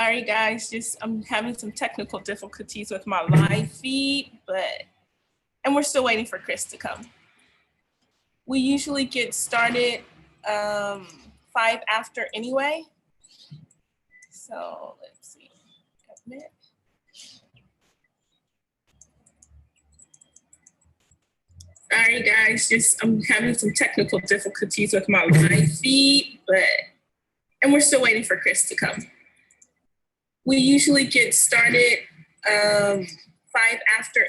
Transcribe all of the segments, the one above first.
Sorry guys, I'm having some technical difficulties with my live feed, and we're still waiting for Chris to come. We usually get started 5 after anyway. So let's see. Admit. Sorry guys, I'm having some technical difficulties with my live feed, and we're still waiting for Chris to come. We usually get started 5 after.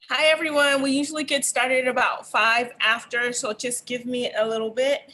Hi everyone, we usually get started about 5 after, so just give me a little bit.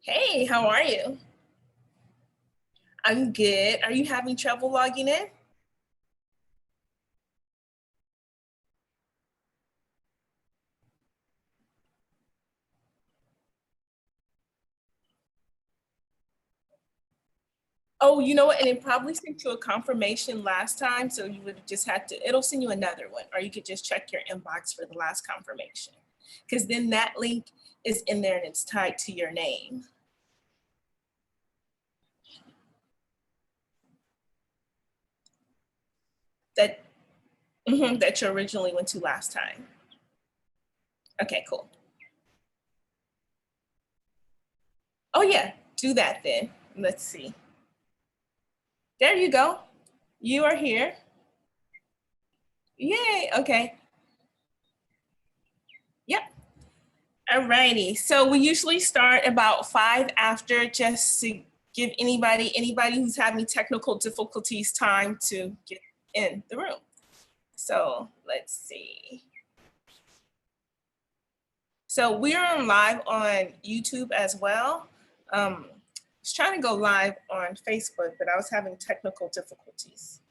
Hey, how are you? I'm good. Are you having trouble logging in? Oh, you know what? And it probably sent you a confirmation last time, so you would have just had to, it'll send you another one, or you could just check your inbox for the last confirmation. Because then that link is in there and it's tied to your name. That you originally went to last time. Okay, cool. Oh yeah, do that then. Let's see. There you go. You are here. Yay, okay. Yep. Alrighty, so we usually start about 5 after, just to give anybody who's having technical difficulties time to get in the room. So let's see. So we are live on YouTube as well. I was trying to go live on Facebook, but I was having technical difficulties.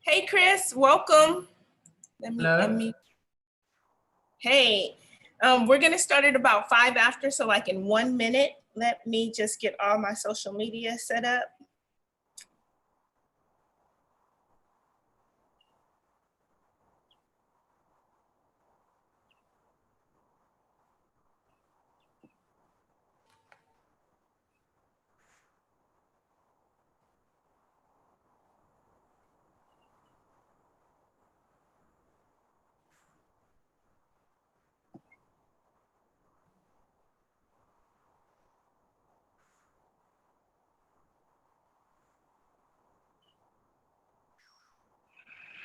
Hey, Chris, welcome. Let me unmute. Hey, we're gonna start at about 5 after, so like in 1 minute. Let me just get all my social media set up.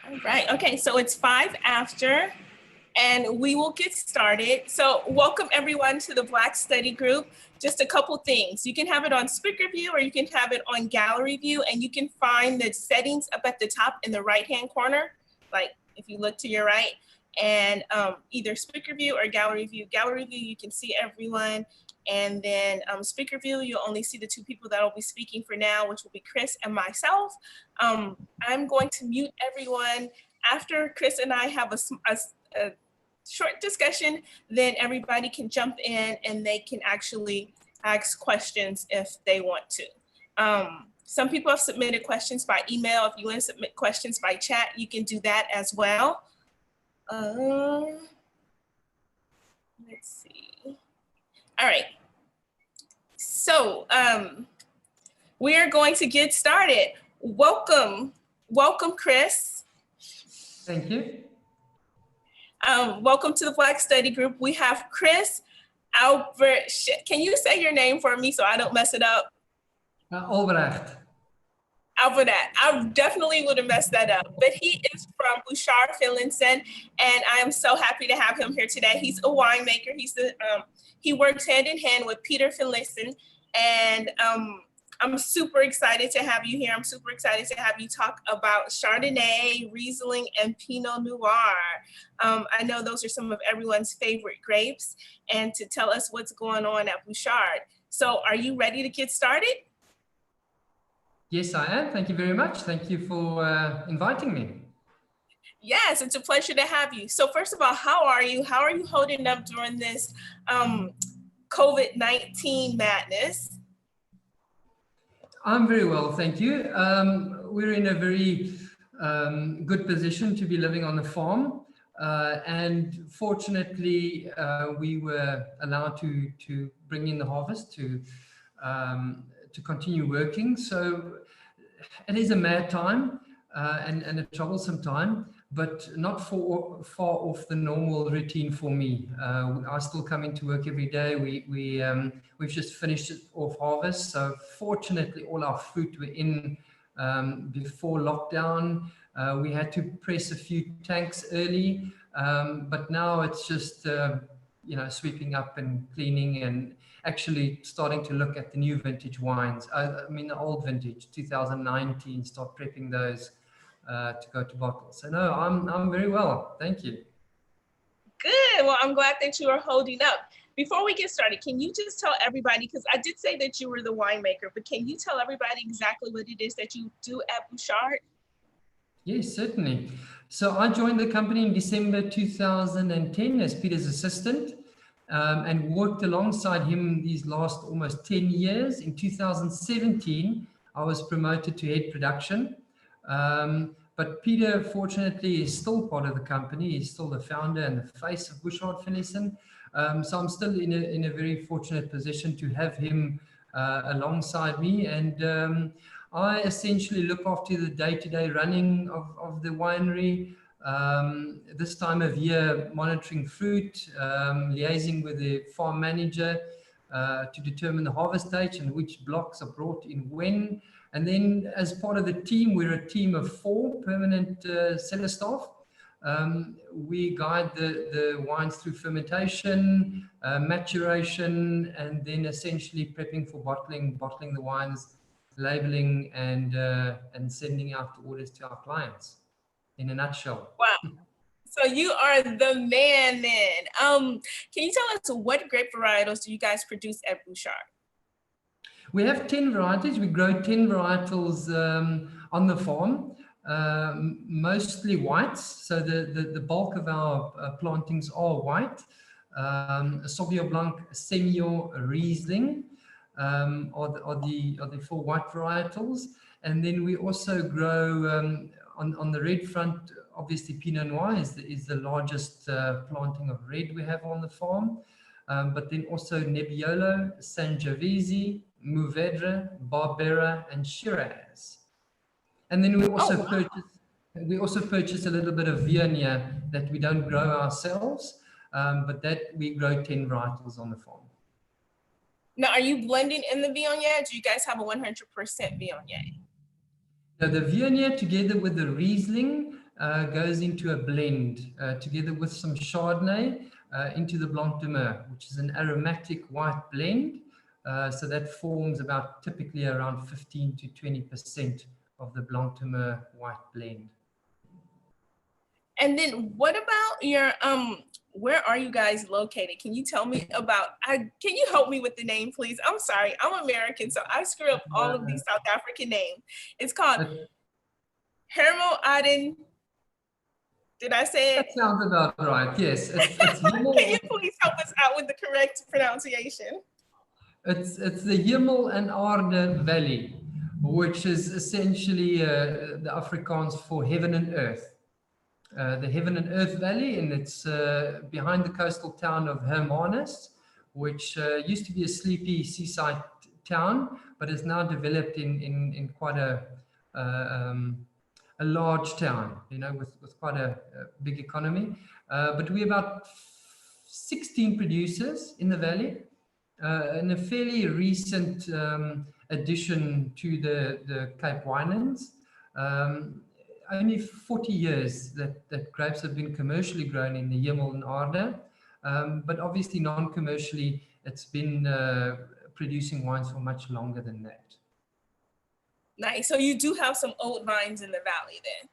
All right, okay, so it's 5 after and we will get started. So welcome everyone to the Blacc Study Group. Just a couple things. You can have it on speaker view or you can have it on gallery view, and you can find the settings up at the top in the right-hand corner, like if you look to your right, and either speaker view or gallery view. Gallery view, you can see everyone. And then speaker view, you'll only see the 2 people that will be speaking for now, which will be Chris and myself. I'm going to mute everyone after Chris and I have a short discussion, then everybody can jump in and they can actually ask questions if they want to. Some people have submitted questions by email. If you want to submit questions by chat, you can do that as well. Let's see. All right. So we are going to get started. Welcome, Chris. Thank you. Welcome to the Blacc Study Group. We have Chris Albert. Can you say your name for me so I don't mess it up? Albrecht. Albert, I definitely would have messed that up, but he is from Bouchard Finlayson, and I am so happy to have him here today. He's a winemaker. He works hand in hand with Peter Finlayson, and I'm super excited to have you here. I'm super excited to have you talk about Chardonnay, Riesling, and Pinot Noir. I know those are some of everyone's favorite grapes, and to tell us what's going on at Bouchard. So are you ready to get started? Yes, I am. Thank you very much. Thank you for inviting me. Yes, it's a pleasure to have you. So first of all, how are you? How are you holding up during this COVID-19 madness? I'm very well, thank you. We're in a very good position to be living on the farm. And fortunately, we were allowed to bring in the harvest to continue working. So it is a mad time and a troublesome time, but not far off the normal routine for me. I still come into work every day. We've just finished off harvest. So fortunately, all our fruit were in before lockdown. We had to press a few tanks early, but now it's just sweeping up and cleaning and actually starting to look at the new vintage wines. I mean, the old vintage, 2019, start prepping those to go to bottle. So no, I'm very well. Thank you. Good. Well, I'm glad that you are holding up. Before we get started, can you just tell everybody, because I did say that you were the winemaker, but can you tell everybody exactly what it is that you do at Bouchard? Yes, certainly. So I joined the company in December 2010 as Peter's assistant. And worked alongside him these last almost 10 years. In 2017, I was promoted to head production. But Peter, fortunately, is still part of the company. He's still the founder and the face of Bouchard Finlayson. So I'm still in a very fortunate position to have him alongside me. And I essentially look after the day-to-day running of the winery. This time of year, monitoring fruit, liaising with the farm manager to determine the harvest date and which blocks are brought in when. And then as part of the team, we're a team of 4 permanent cellar staff. We guide the wines through fermentation, maturation, and then essentially prepping for bottling the wines, labeling, and sending out the orders to our clients. In a nutshell. Wow. So you are the man then. Can you tell us what grape varietals do you guys produce at Bouchard? We have 10 varieties. We grow 10 varietals on the farm, mostly whites. So the bulk of our plantings are white. Sauvignon Blanc, Semillon, Riesling are the 4 white varietals. And then we also grow on the red front, obviously Pinot Noir is the largest planting of red we have on the farm. But then also Nebbiolo, Sangiovese, Mourvedre, Barbera, and Shiraz. And then we also purchase a little bit of Viognier that we don't grow ourselves, but that we grow 10 varietals on the farm. Now, are you blending in the Viognier? Do you guys have a 100% Viognier? Now, the Viognier together with the Riesling goes into a blend together with some Chardonnay into the Blanc de Mer, which is an aromatic white blend. So that forms about typically around 15 to 20% of the Blanc de Mer white blend. And then what about your, where are you guys located? Can you tell me about, can you help me with the name, please? I'm sorry, I'm American, so I screw up all of these South African names. It's called Hermo Aden Did I say it? That sounds about right. Yes, it's Can you please help us out with the correct pronunciation? it's the Hemel and Aarde Valley, which is essentially the Afrikaans for heaven and earth. The Heaven and Earth Valley, and it's behind the coastal town of Hermanus, which used to be a sleepy seaside town, but is now developed in quite a large town, you know, with quite a big economy. But we're about 16 producers in the valley, and a fairly recent addition to the Cape Winelands. Only 40 years that grapes have been commercially grown in the Hemel and Aarde, but obviously non-commercially, it's been producing wines for much longer than that. Nice. So you do have some old vines in the valley then?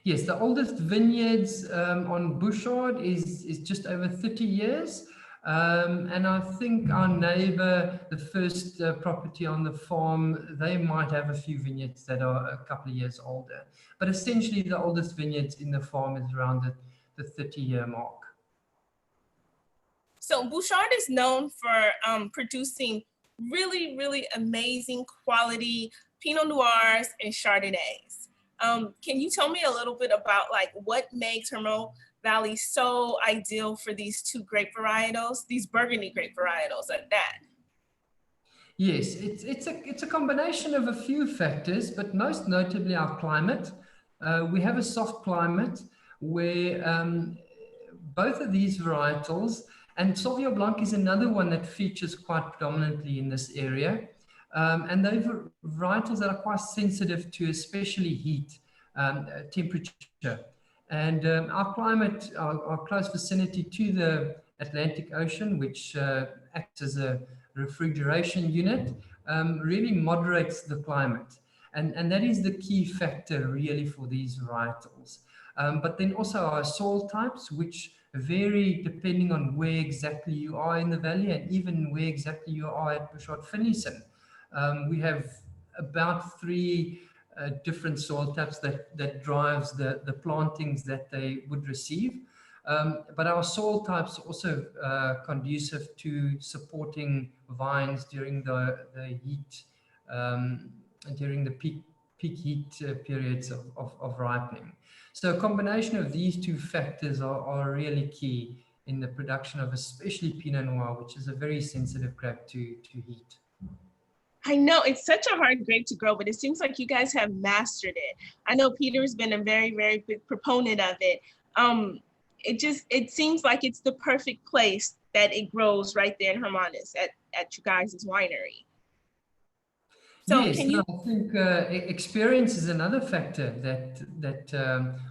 Yes, the oldest vineyards on Bouchard is just over 30 years. And I think our neighbor, the first property on the farm, they might have a few vineyards that are a couple of years older. But essentially, the oldest vineyards in the farm is around the 30-year mark. So Bouchard is known for producing really, really amazing quality Pinot Noirs and Chardonnays. Can you tell me a little bit about like what makes Hemel Valley so ideal for these two grape varietals, these Burgundy grape varietals at that? Yes, it's a combination of a few factors, but most notably our climate. We have a soft climate where both of these varietals, and Sauvignon Blanc is another one that features quite predominantly in this area. And those varietals that are quite sensitive to especially heat, temperature. And our climate, our close vicinity to the Atlantic Ocean, which acts as a refrigeration unit, really moderates the climate. And that is the key factor really for these varietals. But then also our soil types, which vary depending on where exactly you are in the valley and even where exactly you are at Bouchard Finlayson. We have about 3 different soil types that drives the plantings that they would receive. But our soil types also conducive to supporting vines during the heat, during the peak heat periods of ripening. So a combination of these 2 factors are really key in the production of especially Pinot Noir, which is a very sensitive grape to heat. I know it's such a hard grape to grow, but it seems like you guys have mastered it. I know Peter's been a very, very big proponent of it. It seems like it's the perfect place that it grows right there in Hermanus at you guys' winery. So yes, can you? I think experience is another factor that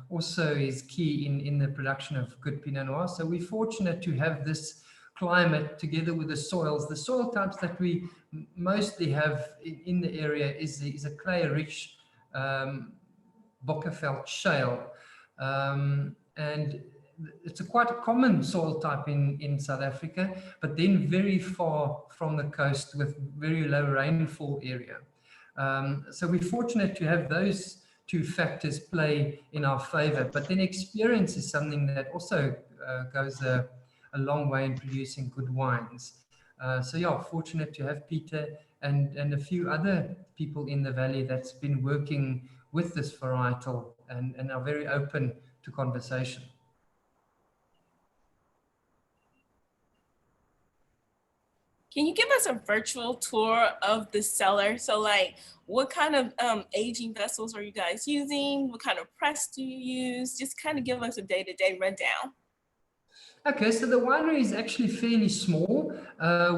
also is key in the production of good Pinot Noir. So we're fortunate to have this climate together with the soils. The soil types that we mostly have in the area is a clay-rich Bockerveld shale, and it's quite a common soil type in South Africa, but then very far from the coast with very low rainfall area. So we're fortunate to have those 2 factors play in our favor, but then experience is something that also goes a long way in producing good wines. So yeah, fortunate to have Peter and a few other people in the valley that's been working with this varietal and are very open to conversation. Can you give us a virtual tour of the cellar? So like, what kind of aging vessels are you guys using? What kind of press do you use? Just kind of give us a day-to-day rundown. Okay, so the winery is actually fairly small.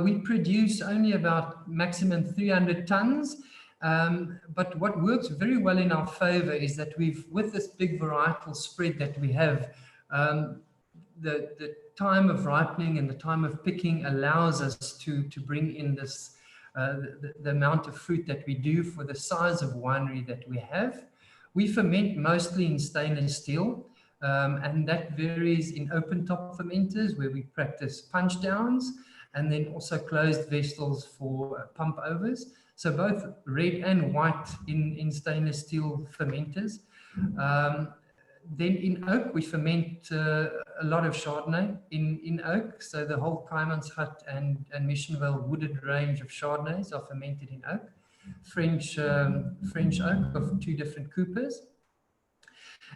We produce only about maximum 300 tons. But what works very well in our favor is that with this big varietal spread that we have, the time of ripening and the time of picking allows us to bring in this the amount of fruit that we do for the size of winery that we have. We ferment mostly in stainless steel, and that varies in open top fermenters where we practice punch downs, and then also closed vessels for pump overs. So both red and white in stainless steel fermenters. then in oak, we ferment a lot of Chardonnay in oak. So the whole Kaimansgat and Missionville wooded range of Chardonnays are fermented in oak. French oak of 2 different coopers.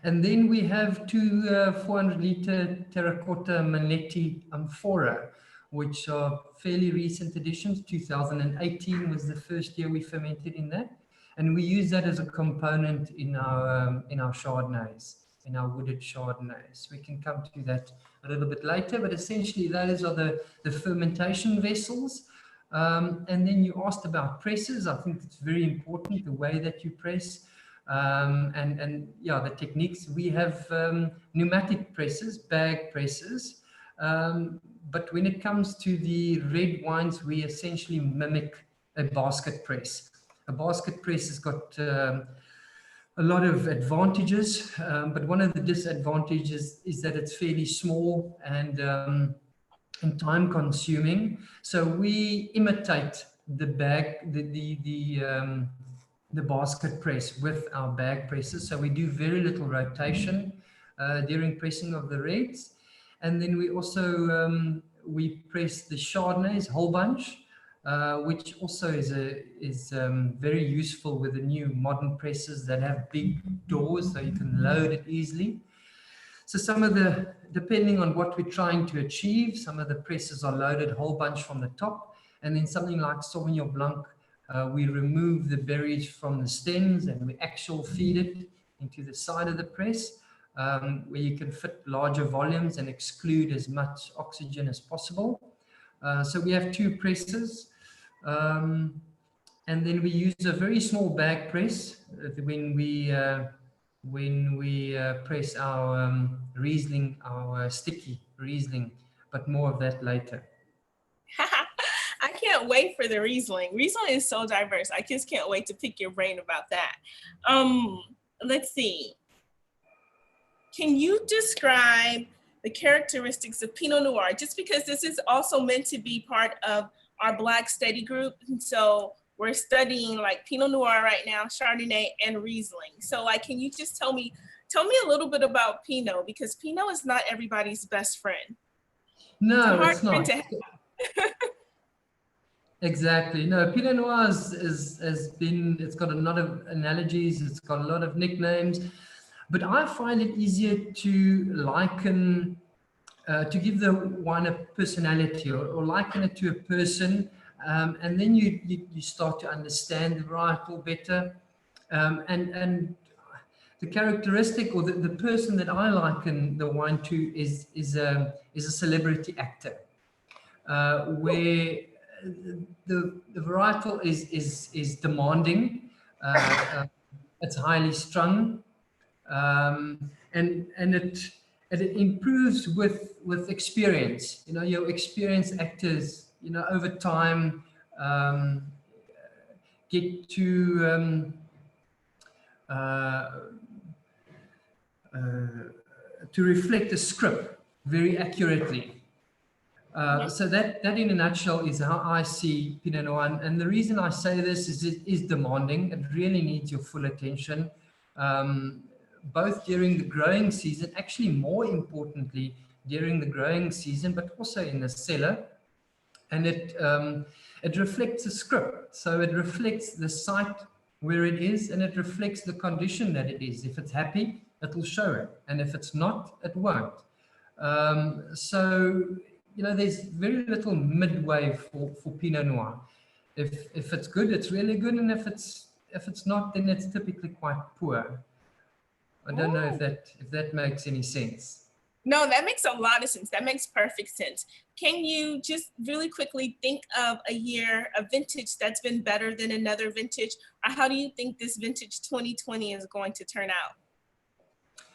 And then we have 2 400-liter terracotta Manetti Amphora, which are fairly recent additions. 2018 was the first year we fermented in that. And we use that as a component in our Chardonnays, in our wooded Chardonnays. We can come to that a little bit later, but essentially those are the fermentation vessels. And then you asked about presses. I think it's very important, the way that you press. And yeah, the techniques. We have pneumatic presses, bag presses. But when it comes to the red wines, we essentially mimic a basket press. A basket press has got a lot of advantages, but one of the disadvantages is that it's fairly small and time consuming. So we imitate the basket press with our bag presses. So we do very little rotation during pressing of the reds. And then we also we press the Chardonnays whole bunch, which also is very useful with the new modern presses that have big doors, so you can load it easily. So some of the, depending on what we're trying to achieve, some of the presses are loaded whole bunch from the top, and then something like Sauvignon Blanc, we remove the berries from the stems and we actual feed it into the side of the press, where you can fit larger volumes and exclude as much oxygen as possible. So we have 2 presses, and then we use a very small bag press when we press our Riesling, our sticky Riesling, but more of that later. I can't wait for the Riesling. Riesling is so diverse. I just can't wait to pick your brain about that. Let's see. Can you describe the characteristics of Pinot Noir? Just because this is also meant to be part of our Blacc Study Group. And so we're studying like Pinot Noir right now, Chardonnay and Riesling. So like, can you just tell me a little bit about Pinot, because Pinot is not everybody's best friend. No, it's not. Exactly. No, Pinot Noir it's got a lot of analogies, it's got a lot of nicknames, but I find it easier to liken, to give the wine a personality or liken it to a person, and then you start to understand the varietal better. And the characteristic or the person that I liken the wine to is a celebrity actor, where the varietal is demanding, it's highly strung, and it improves with experience. You know, your experienced actors, you know, over time get to reflect the script very accurately. So that in a nutshell is how I see Pinot Noir. And the reason I say this is it is demanding. It really needs your full attention, both during the growing season, actually more importantly during the growing season, but also in the cellar. And it reflects the script. So it reflects the site where it is, and it reflects the condition that it is. If it's happy, it will show it. And if it's not, it won't. So, you know, there's very little midway for Pinot Noir. If it's good, it's really good, and if it's not, then it's typically quite poor. I don't know if that makes any sense. No, that makes a lot of sense. That makes perfect sense. Can you just really quickly think of a year, a vintage that's been better than another vintage, or how do you think this vintage 2020 is going to turn out?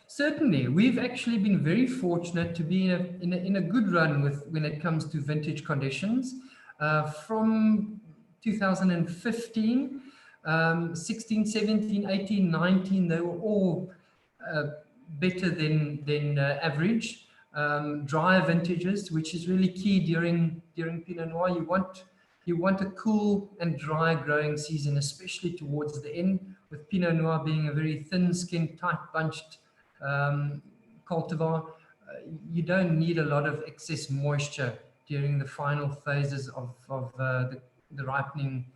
Certainly, we've actually been very fortunate to be in a good run when it comes to vintage conditions. From 2015, 16, 17, 18, 19, they were all better than average. Drier vintages, which is really key during Pinot Noir. You want a cool and dry growing season, especially towards the end, with Pinot Noir being a very thin-skinned, tight-bunched cultivar, you don't need a lot of excess moisture during the final phases of the ripening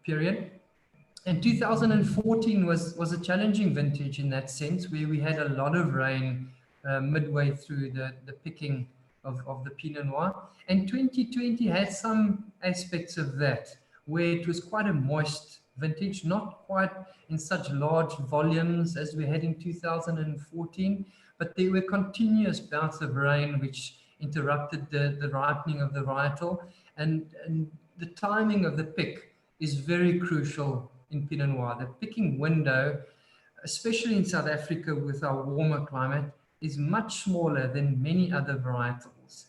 period. And 2014 was a challenging vintage in that sense, where we had a lot of rain midway through the picking of the Pinot Noir. And 2020 had some aspects of that, where it was quite a moist vintage, not quite in such large volumes as we had in 2014, but there were continuous bouts of rain which interrupted the ripening of the varietal. And the timing of the pick is very crucial in Pinot Noir. The picking window, especially in South Africa with our warmer climate, is much smaller than many other varietals.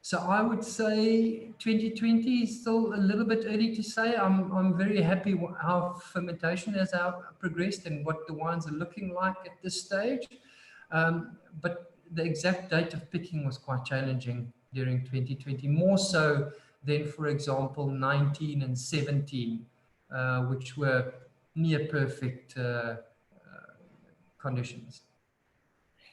So I would say 2020 is still a little bit early to say. I'm very happy how fermentation has progressed and what the wines are looking like at this stage. But the exact date of picking was quite challenging during 2020, more so than, for example, 19 and 17, which were near perfect conditions.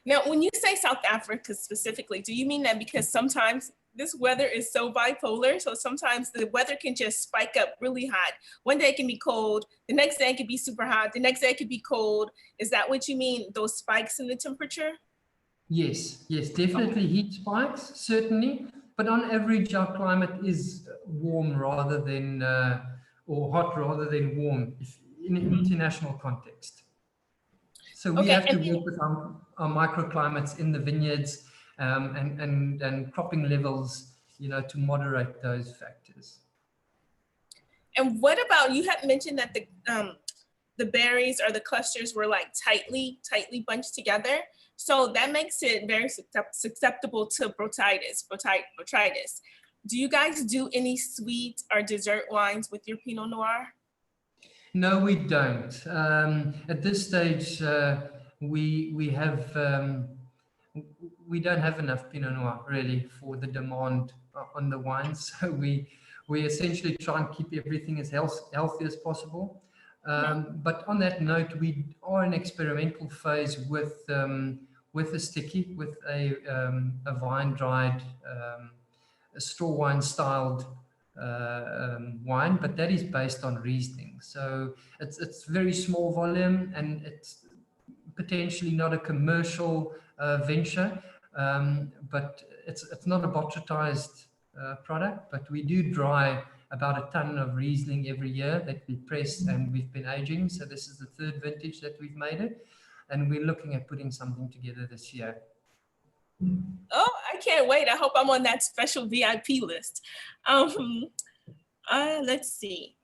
Now, when you say South Africa specifically, do you mean that because sometimes this weather is so bipolar, so sometimes the weather can just spike up really hot? One day it can be cold, the next day it can be super hot, the next day it could be cold. Is that what you mean, those spikes in the temperature? Yes, definitely heat spikes, certainly. But on average, our climate is warm rather than, or hot rather than warm in an international context. So we have to work with our microclimates in the vineyards and cropping levels, to moderate those factors. And what about, you had mentioned that the berries or the clusters were like tightly bunched together. So that makes it very susceptible to botrytis. Do you guys do any sweet or dessert wines with your Pinot Noir? No, we don't. At this stage, we don't have enough Pinot Noir really for the demand on the wines. So we essentially try and keep everything as healthy as possible. But on that note, we are in experimental phase with a sticky, with a vine dried, straw wine styled wine, but that is based on Riesling. So it's very small volume and it's potentially not a commercial venture, but it's not a botrytized product, but we do dry about a ton of Riesling every year that we press and we've been aging. So this is the third vintage that we've made it, and we're looking at putting something together this year. Oh, I can't wait. I hope I'm on that special VIP list. Let's see.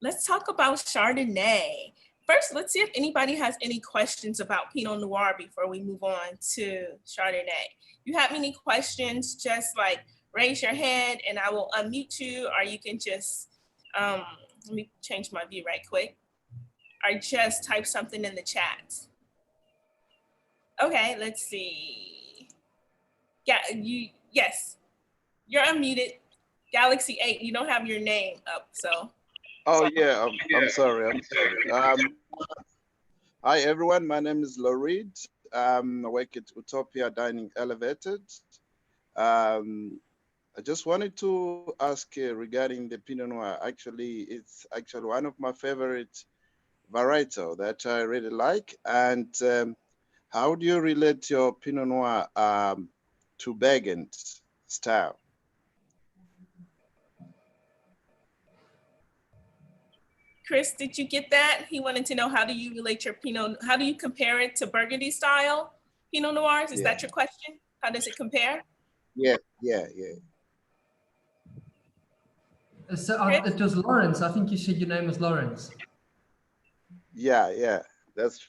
Let's talk about Chardonnay. First, let's see if anybody has any questions about Pinot Noir before we move on to Chardonnay. If you have any questions, just like raise your hand and I will unmute you, or you can just, let me change my view right quick, or just type something in the chat. Okay, let's see. Yeah, yes, you're unmuted. Galaxy 8, you don't have your name up, so. Oh yeah, I'm sorry. Hi everyone, my name is Lorid. I work at Utopia Dining Elevated. I just wanted to ask regarding the Pinot Noir. Actually, it's actually one of my favorite varietal that I really like. And how do you relate your Pinot Noir to Burgund style? Chris, did you get that? He wanted to know, how do you relate your Pinot, how do you compare it to Burgundy style Pinot Noirs? Is that your question? How does it compare? Yeah. So it was Lawrence. I think you said your name was Lawrence. Yeah, that's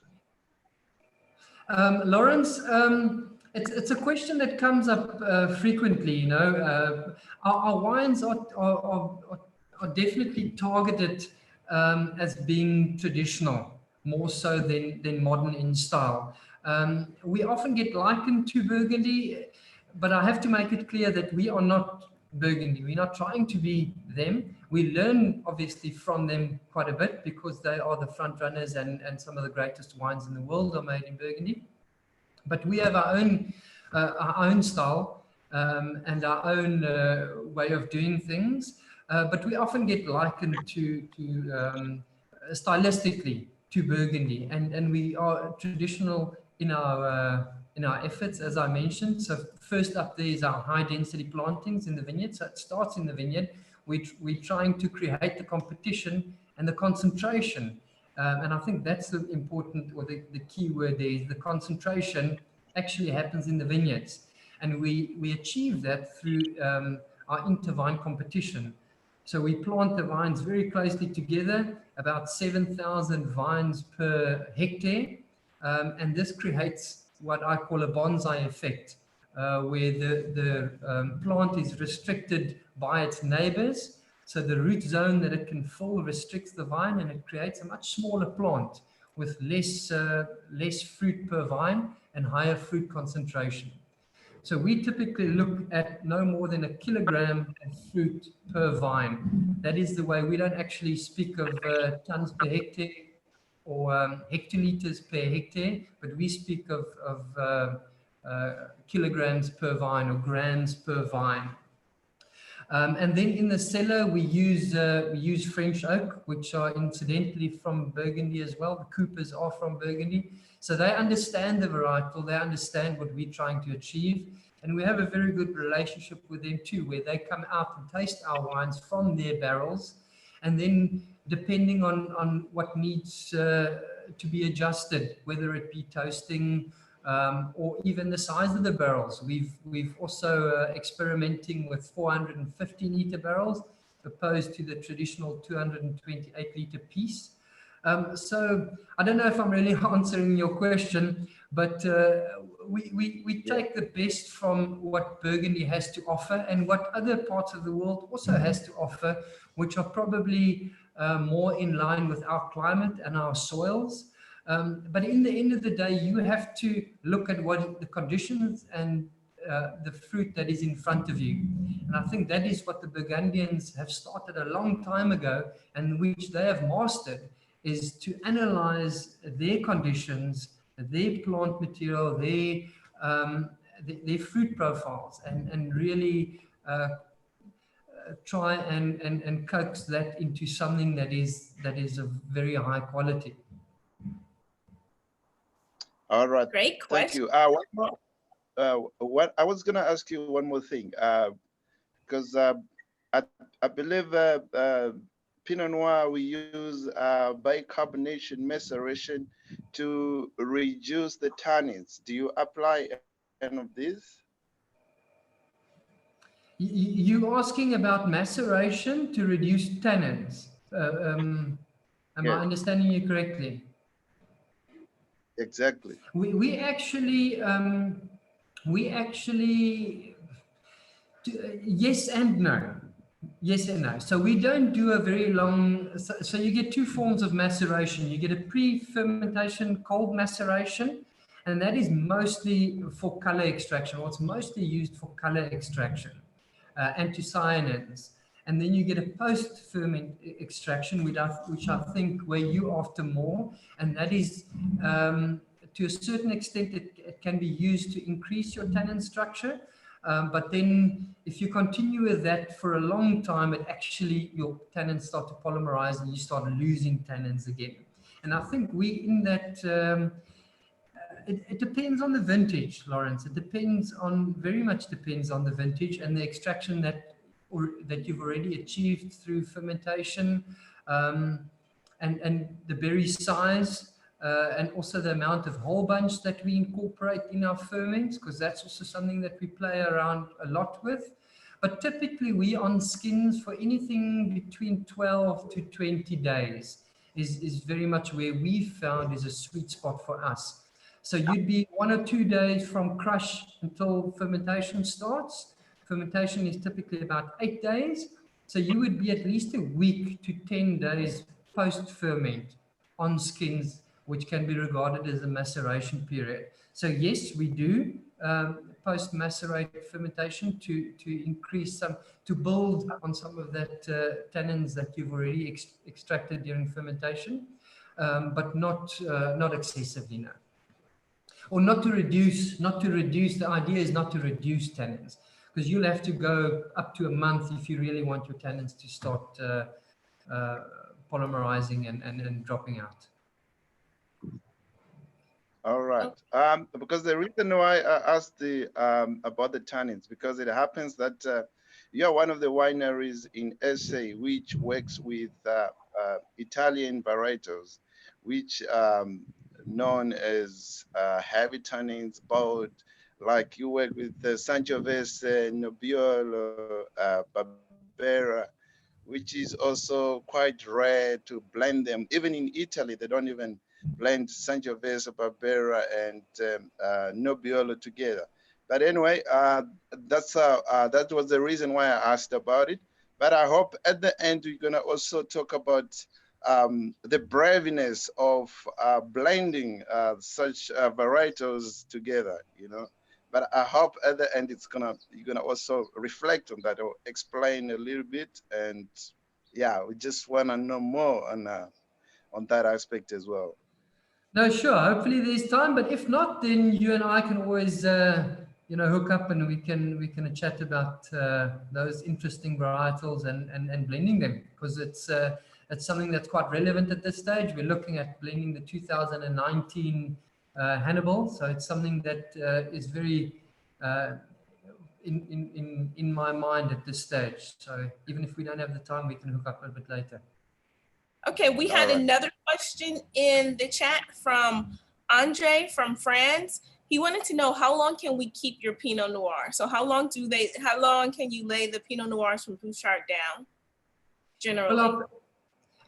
Lawrence, it's a question that comes up frequently. Our wines are definitely targeted as being traditional, more so than modern in style. We often get likened to Burgundy, but I have to make it clear that we are not Burgundy. We're not trying to be them. We learn obviously from them quite a bit because they are the front runners, and some of the greatest wines in the world are made in Burgundy. But we have our own style and our own way of doing things. But we often get likened to stylistically to Burgundy, and we are traditional in our efforts, as I mentioned. So first up there is our high density plantings in the vineyard. So it starts in the vineyard. We're trying to create the competition and the concentration. And I think that's the important, or the key word there is the concentration actually happens in the vineyards. And we achieve that through our intervine competition. So we plant the vines very closely together, about 7,000 vines per hectare. And this creates what I call a bonsai effect, where the plant is restricted by its neighbors. So the root zone that it can fill restricts the vine, and it creates a much smaller plant with less fruit per vine and higher fruit concentration. So we typically look at no more than 1 kilogram of fruit per vine. That is the way. We don't actually speak of tons per hectare or hectoliters per hectare, but we speak of kilograms per vine or grams per vine. And then in the cellar, we use French oak, which are incidentally from Burgundy as well. The Coopers are from Burgundy. So they understand the varietal, they understand what we're trying to achieve. And we have a very good relationship with them too, where they come out and taste our wines from their barrels. And then depending on what needs to be adjusted, whether it be toasting, or even the size of the barrels. We've also experimenting with 450 liter barrels opposed to the traditional 228 liter piece. So I don't know if I'm really answering your question, but we take the best from what Burgundy has to offer and what other parts of the world also has to offer, which are probably more in line with our climate and our soils. But in the end of the day, you have to look at what the conditions and the fruit that is in front of you. And I think that is what the Burgundians have started a long time ago, and which they have mastered, is to analyze their conditions, their plant material, their fruit profiles, and really try and coax that into something that is of very high quality. All right. Great question. Thank you. What I was going to ask you one more thing, because I believe Pinot Noir, we use bicarbonation maceration to reduce the tannins. Do you apply any of this? You're asking about maceration to reduce tannins. Am I understanding you correctly? Exactly. We actually yes and no. Yes and no. So we don't do a very long, so you get two forms of maceration. You get a pre-fermentation cold maceration, and that is mostly for color extraction, or it's mostly used for color extraction, anthocyanins. And then you get a post-ferment extraction, which I think where you after more, and that is to a certain extent it can be used to increase your tannin structure. But then if you continue with that for a long time, it actually, your tannins start to polymerize and you start losing tannins again. And I think we in that, it depends on the vintage, Lawrence. It depends on, very much depends on the vintage and the extraction that you've already achieved through fermentation, and the berry size, and also the amount of whole bunch that we incorporate in our ferments, because that's also something that we play around a lot with. But typically we on skins for anything between 12 to 20 days is very much where we found is a sweet spot for us. So you'd be 1 or 2 days from crush until fermentation starts. Fermentation is typically about 8 days. So you would be at least a week to 10 days post-ferment on skins, which can be regarded as a maceration period. So yes, we do post-macerate fermentation to increase some, to build on some of that tannins that you've already extracted during fermentation, but not excessively, no. Or not to reduce, the idea is not to reduce tannins, because you'll have to go up to a month if you really want your tannins to start polymerizing and dropping out. All right. Because the reason why I asked about the tannins, because it happens that you are one of the wineries in SA which works with Italian varietals, which known as heavy tannins, bold. Like you work with Sangiovese, Nebbiolo, Barbera, which is also quite rare to blend them. Even in Italy, they don't even blend Sangiovese, Barbera, and Nebbiolo together. But anyway, that was the reason why I asked about it. But I hope at the end we're gonna also talk about the braveness of blending such varietals together, you know. But I hope at the end you're gonna also reflect on that or explain a little bit. And yeah, we just wanna know more on that aspect as well. No, sure. Hopefully there's time, but if not, then you and I can always, hook up and we can chat about those interesting varietals and blending them, because it's something that's quite relevant at this stage. We're looking at blending the 2019 Hannibal, so it's something that is very in my mind at this stage. So even if we don't have the time, we can hook up a bit later. Okay, we had another question in the chat from Andre from France. He wanted to know, how long can we keep your Pinot Noir? So how long can you lay the Pinot Noirs from Bouchard down, generally? Well,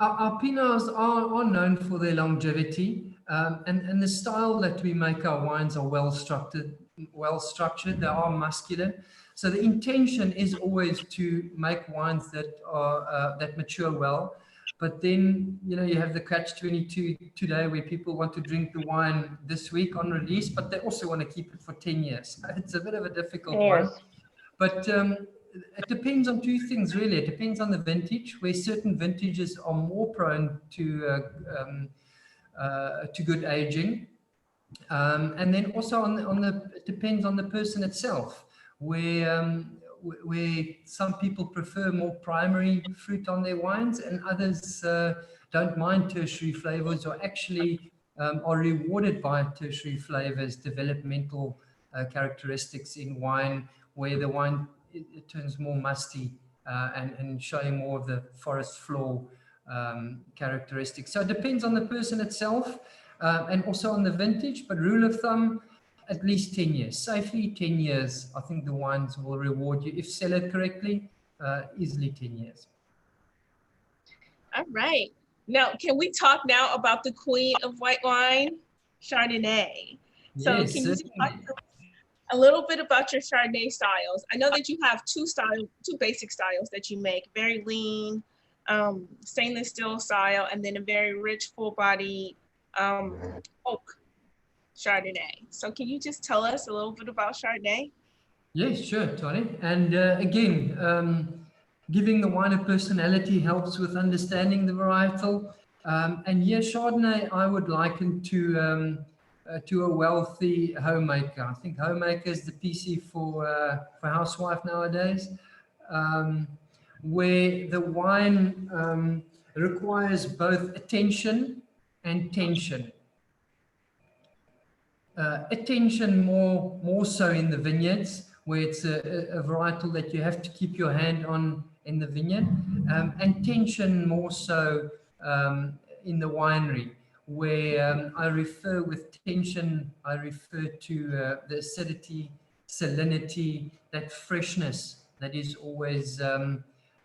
our Pinots are known for their longevity, and the style that we make our wines are well structured. They are muscular. So the intention is always to make wines that are that mature well. But then, you have the catch-22 today where people want to drink the wine this week on release, but they also want to keep it for 10 years. It's a bit of a difficult one. But it depends on two things, really. It depends on the vintage, where certain vintages are more prone to good aging. And then also it depends on the person itself, where some people prefer more primary fruit on their wines, and others don't mind tertiary flavors, or actually are rewarded by tertiary flavors, developmental characteristics in wine, where the wine it turns more musty and showing more of the forest floor characteristics. So it depends on the person itself and also on the vintage, but rule of thumb, at least 10 years. Safely 10 years, I think the wines will reward you. If sell it correctly, easily 10 years. All right. Now, can we talk now about the queen of white wine, Chardonnay? So Yes, can you talk a little bit about your Chardonnay styles? I know that you have two basic styles that you make, very lean, stainless steel style, and then a very rich, full body oak Chardonnay. So can you just tell us a little bit about Chardonnay? Yes, sure, Tony. And again, giving the wine a personality helps with understanding the varietal. And here, Chardonnay, I would liken to a wealthy homemaker. I think homemaker is the PC for housewife nowadays, where the wine requires both attention and tension. Attention more so in the vineyards, where it's a varietal that you have to keep your hand on in the vineyard, and tension more so in the winery, where I refer with tension, I refer to the acidity, salinity, that freshness that is always a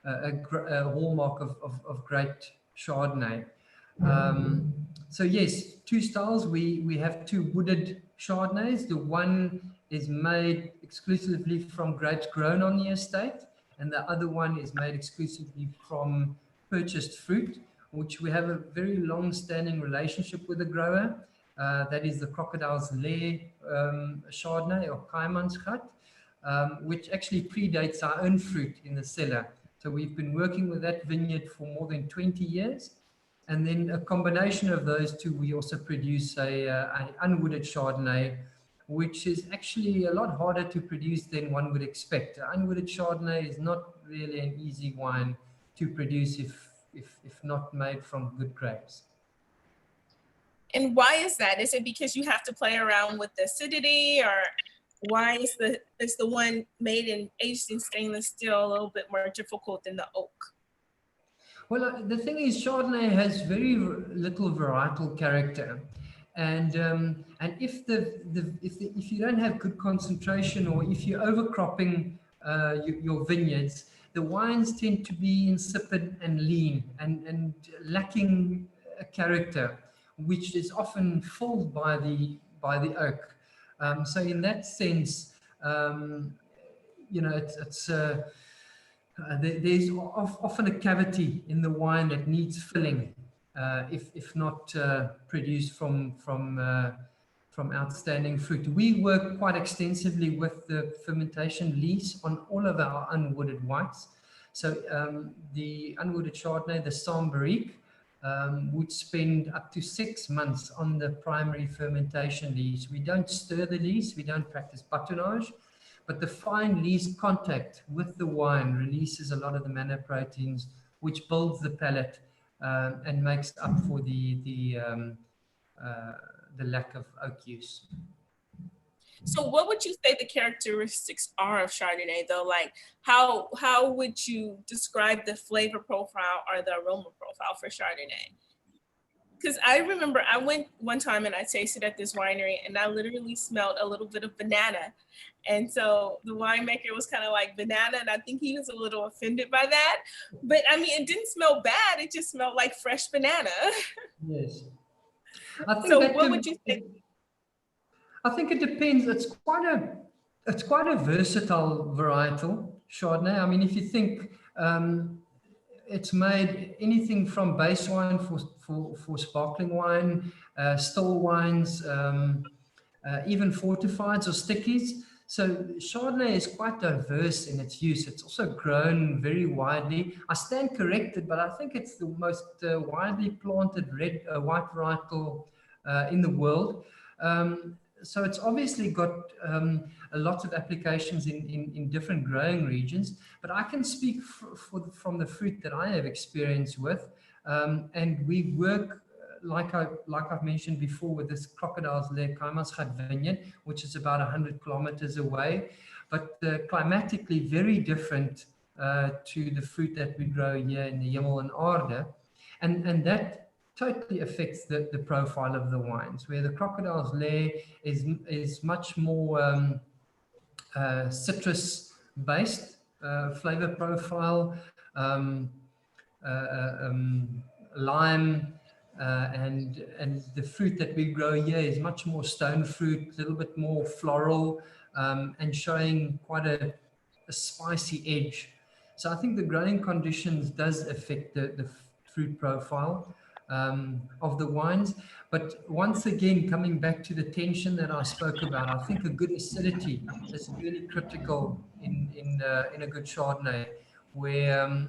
hallmark of great Chardonnay. So yes, two styles. We have two wooded Chardonnays. The one is made exclusively from grapes grown on the estate, and the other one is made exclusively from purchased fruit, which we have a very long-standing relationship with the grower. That is the Crocodile's Lair Chardonnay or Kaimansgat, which actually predates our own fruit in the cellar. So we've been working with that vineyard for more than 20 years. And then a combination of those two, we also produce an unwooded Chardonnay, which is actually a lot harder to produce than one would expect. Unwooded Chardonnay is not really an easy wine to produce if not made from good grapes. And why is that? Is it because you have to play around with the acidity, or why is the one made and aged in stainless steel a little bit more difficult than the oak? Well, the thing is, Chardonnay has very little varietal character, and if you don't have good concentration, or if you're overcropping your vineyards, the wines tend to be insipid and lean and lacking a character, which is often filled by the oak. So in that sense, you know, there's often a cavity in the wine that needs filling, if not produced from outstanding fruit. We work quite extensively with the fermentation lees on all of our unwooded whites. So the unwooded Chardonnay, the Sambarrique, would spend up to 6 months on the primary fermentation lees. We don't stir the lees, we don't practice bâtonnage, but the fine lees contact with the wine releases a lot of the mannoproteins, which builds the palate and makes up for the lack of oak use. So what would you say the characteristics are of Chardonnay, though? Like, how would you describe the flavor profile or the aroma profile for Chardonnay? Because I remember I went one time and I tasted at this winery and I literally smelled a little bit of banana. And so the winemaker was kind of like, banana, and I think he was a little offended by that. But I mean, it didn't smell bad. It just smelled like fresh banana. Yes. I think so what would you say? I think it depends. It's quite a versatile varietal, Chardonnay. I mean, if you think it's made anything from base wine for sparkling wine, still wines, even fortifieds or stickies. So Chardonnay is quite diverse in its use. It's also grown very widely. I stand corrected, but I think it's the most widely planted white varietal in the world. So it's obviously got a lot of applications in different growing regions, but I can speak from the fruit that I have experience with. And we work, like I've mentioned before, with this Crocodile's Lair Kaimansgat vineyard, which is about 100 kilometers away, but climatically very different to the fruit that we grow here in the Hemel and Aarde. And that totally affects the profile of the wines, where the Crocodile's Lair is much more citrus based flavor profile, lime, and the fruit that we grow here is much more stone fruit, a little bit more floral, and showing quite a spicy edge. So I think the growing conditions does affect the fruit profile of the wines. But once again, coming back to the tension that I spoke about, I think a good acidity is really critical in a good Chardonnay, where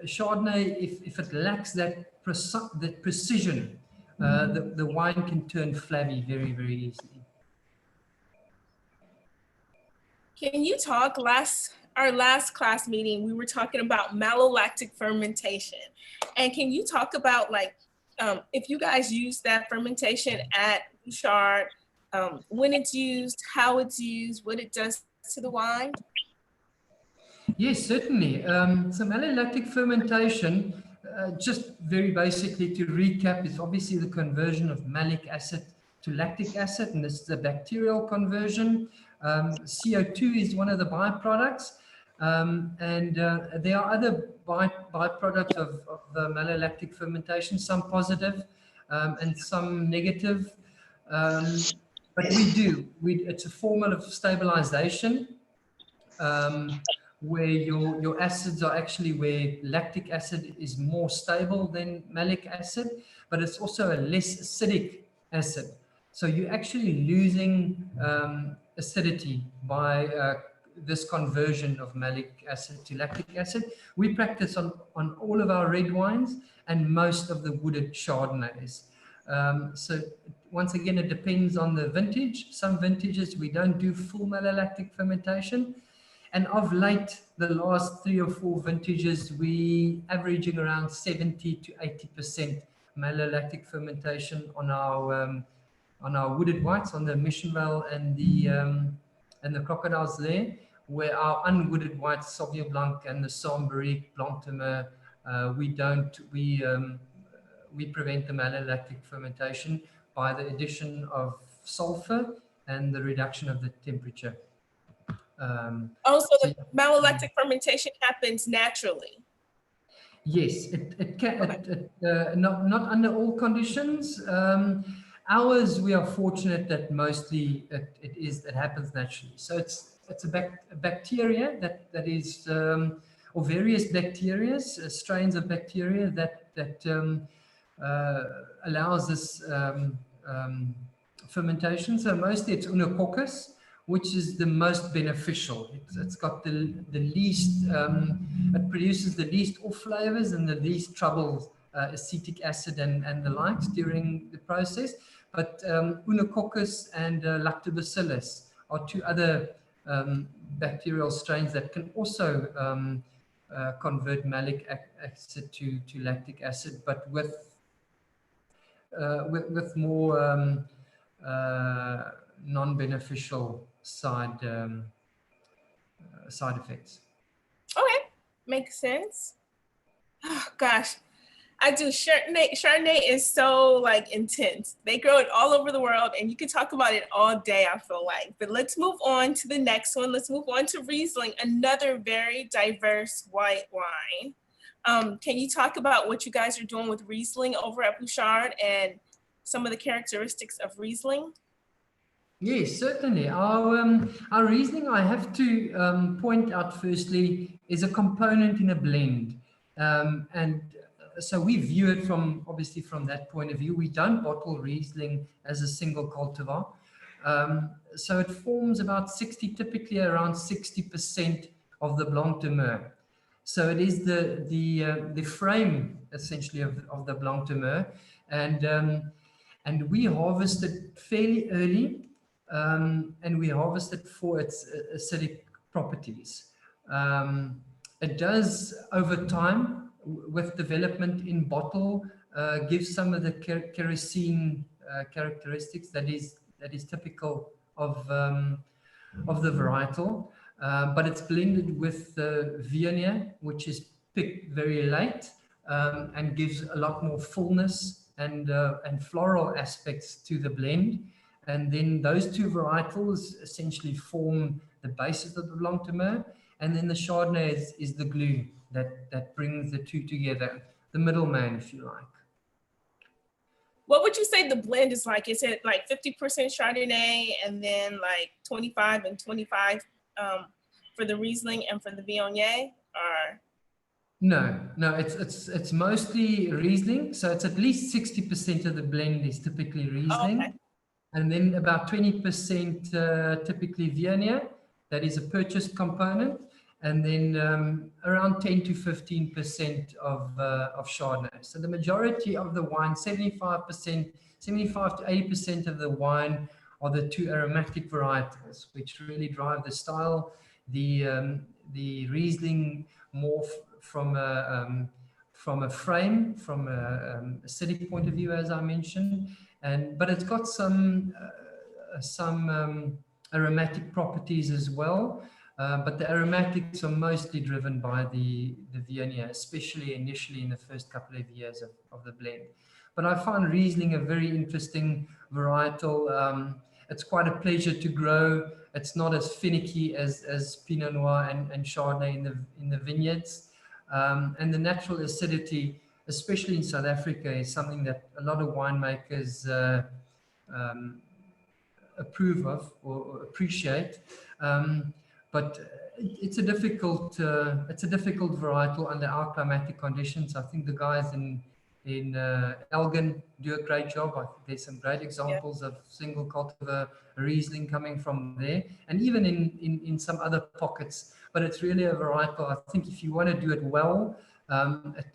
Chardonnay, if it lacks that precision, the wine can turn flabby very, very easily. Can you talk, our last class meeting, we were talking about malolactic fermentation. And can you talk about, like, if you guys use that fermentation at Bouchard, when it's used, how it's used, what it does to the wine? Yes, certainly. So malolactic fermentation, just very basically to recap, is obviously the conversion of malic acid to lactic acid, and this is a bacterial conversion. CO2 is one of the byproducts, and there are other byproducts of the malolactic fermentation, some positive and some negative. But it's a form of stabilization, where your acids are actually where lactic acid is more stable than malic acid, but it's also a less acidic acid. So you're actually losing acidity by this conversion of malic acid to lactic acid. We practice on all of our red wines and most of the wooded Chardonnays. So once again, it depends on the vintage. Some vintages we don't do full malolactic fermentation. And of late, the last 3 or 4 vintages, we averaging around 70 to 80% malolactic fermentation on our wooded whites, on the Mission Vale and the Crocodiles there, where our unwooded whites, Sauvignon Blanc and the Sambury Blanc de Mer, we prevent the malolactic fermentation by the addition of sulfur and the reduction of the temperature. So the malolactic fermentation happens naturally. Yes, it can. Not under all conditions. Ours, we are fortunate that mostly it happens naturally. So it's a bacteria that is, or various bacteria, strains of bacteria that allows this fermentation. So mostly it's Unococcus, which is the most beneficial. It's got the least, it produces the least off flavors and the least trouble, acetic acid and the likes during the process. But Unococcus and Lactobacillus are 2 other bacterial strains that can also convert malic acid to lactic acid, but with more non-beneficial side effects. Okay, makes sense. Oh, gosh, I do Chardonnay. Chardonnay is so like intense. They grow it all over the world, and you can talk about it all day, I feel like. But let's move on to the next one. Let's move on to Riesling, another very diverse white wine. Can you talk about what you guys are doing with Riesling over at Bouchard and some of the characteristics of Riesling? Yes, certainly. Our Riesling, I have to point out firstly, is a component in a blend. And so we view it obviously from that point of view. We don't bottle Riesling as a single cultivar. So it forms about typically around 60% of the Blanc de Mer. So it is the frame essentially of the Blanc de Mer, and we harvest it fairly early, and we harvest it for its acidic properties. It does over time with development in bottle give some of the kerosene characteristics that is typical of the varietal. But it's blended with Viognier, which is picked very late and gives a lot more fullness and floral aspects to the blend. And then those 2 varietals essentially form the basis of the Blanc de Mer. And then the Chardonnay is the glue that brings the 2 together, the middleman, if you like. What would you say the blend is like? Is it like 50% Chardonnay and then like 25 and 25 for the Riesling and for the Viognier? Or No, it's mostly Riesling. So it's at least 60% of the blend is typically Riesling. Okay. And then about 20% typically Viognier, that is a purchased component. And then around 10 to 15% of Chardonnay. So the majority of the wine, 75 to 80% of the wine are the 2 aromatic varietals, which really drive the style. The Riesling more from a frame, from a acidic point of view, as I mentioned, but it's got some aromatic properties as well. But the aromatics are mostly driven by the Viognier, especially initially in the first couple of years of the blend. But I find Riesling a very interesting varietal. It's quite a pleasure to grow. It's not as finicky as Pinot Noir and Chardonnay in the vineyards. And the natural acidity, especially in South Africa, is something that a lot of winemakers approve of or appreciate. But it's a difficult varietal under our climatic conditions. I think the guys in Elgin do a great job. I think there's some great examples of single cultivar Riesling coming from there, and even in some other pockets. But it's really a varietal. I think if you want to do it well,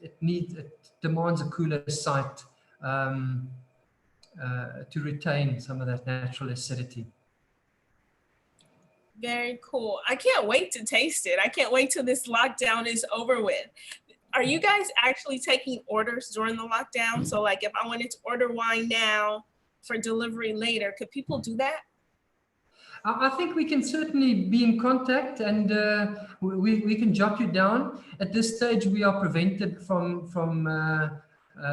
it demands a cooler site to retain some of that natural acidity. Very cool. I can't wait to taste it. I can't wait till this lockdown is over with. Are you guys actually taking orders during the lockdown? So like if I wanted to order wine now for delivery later, could people do that? I think we can certainly be in contact, and we can jot you down. At this stage, we are prevented from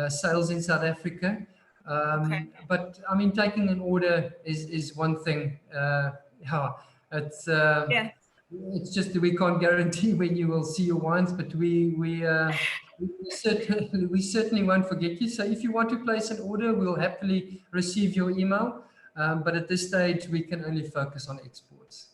sales in South Africa. Okay. But I mean, taking an order is one thing. Yeah, Yeah. it's just we can't guarantee when you will see your wines, but we certainly won't forget you. So if you want to place an order, we'll happily receive your email. But at this stage, we can only focus on exports.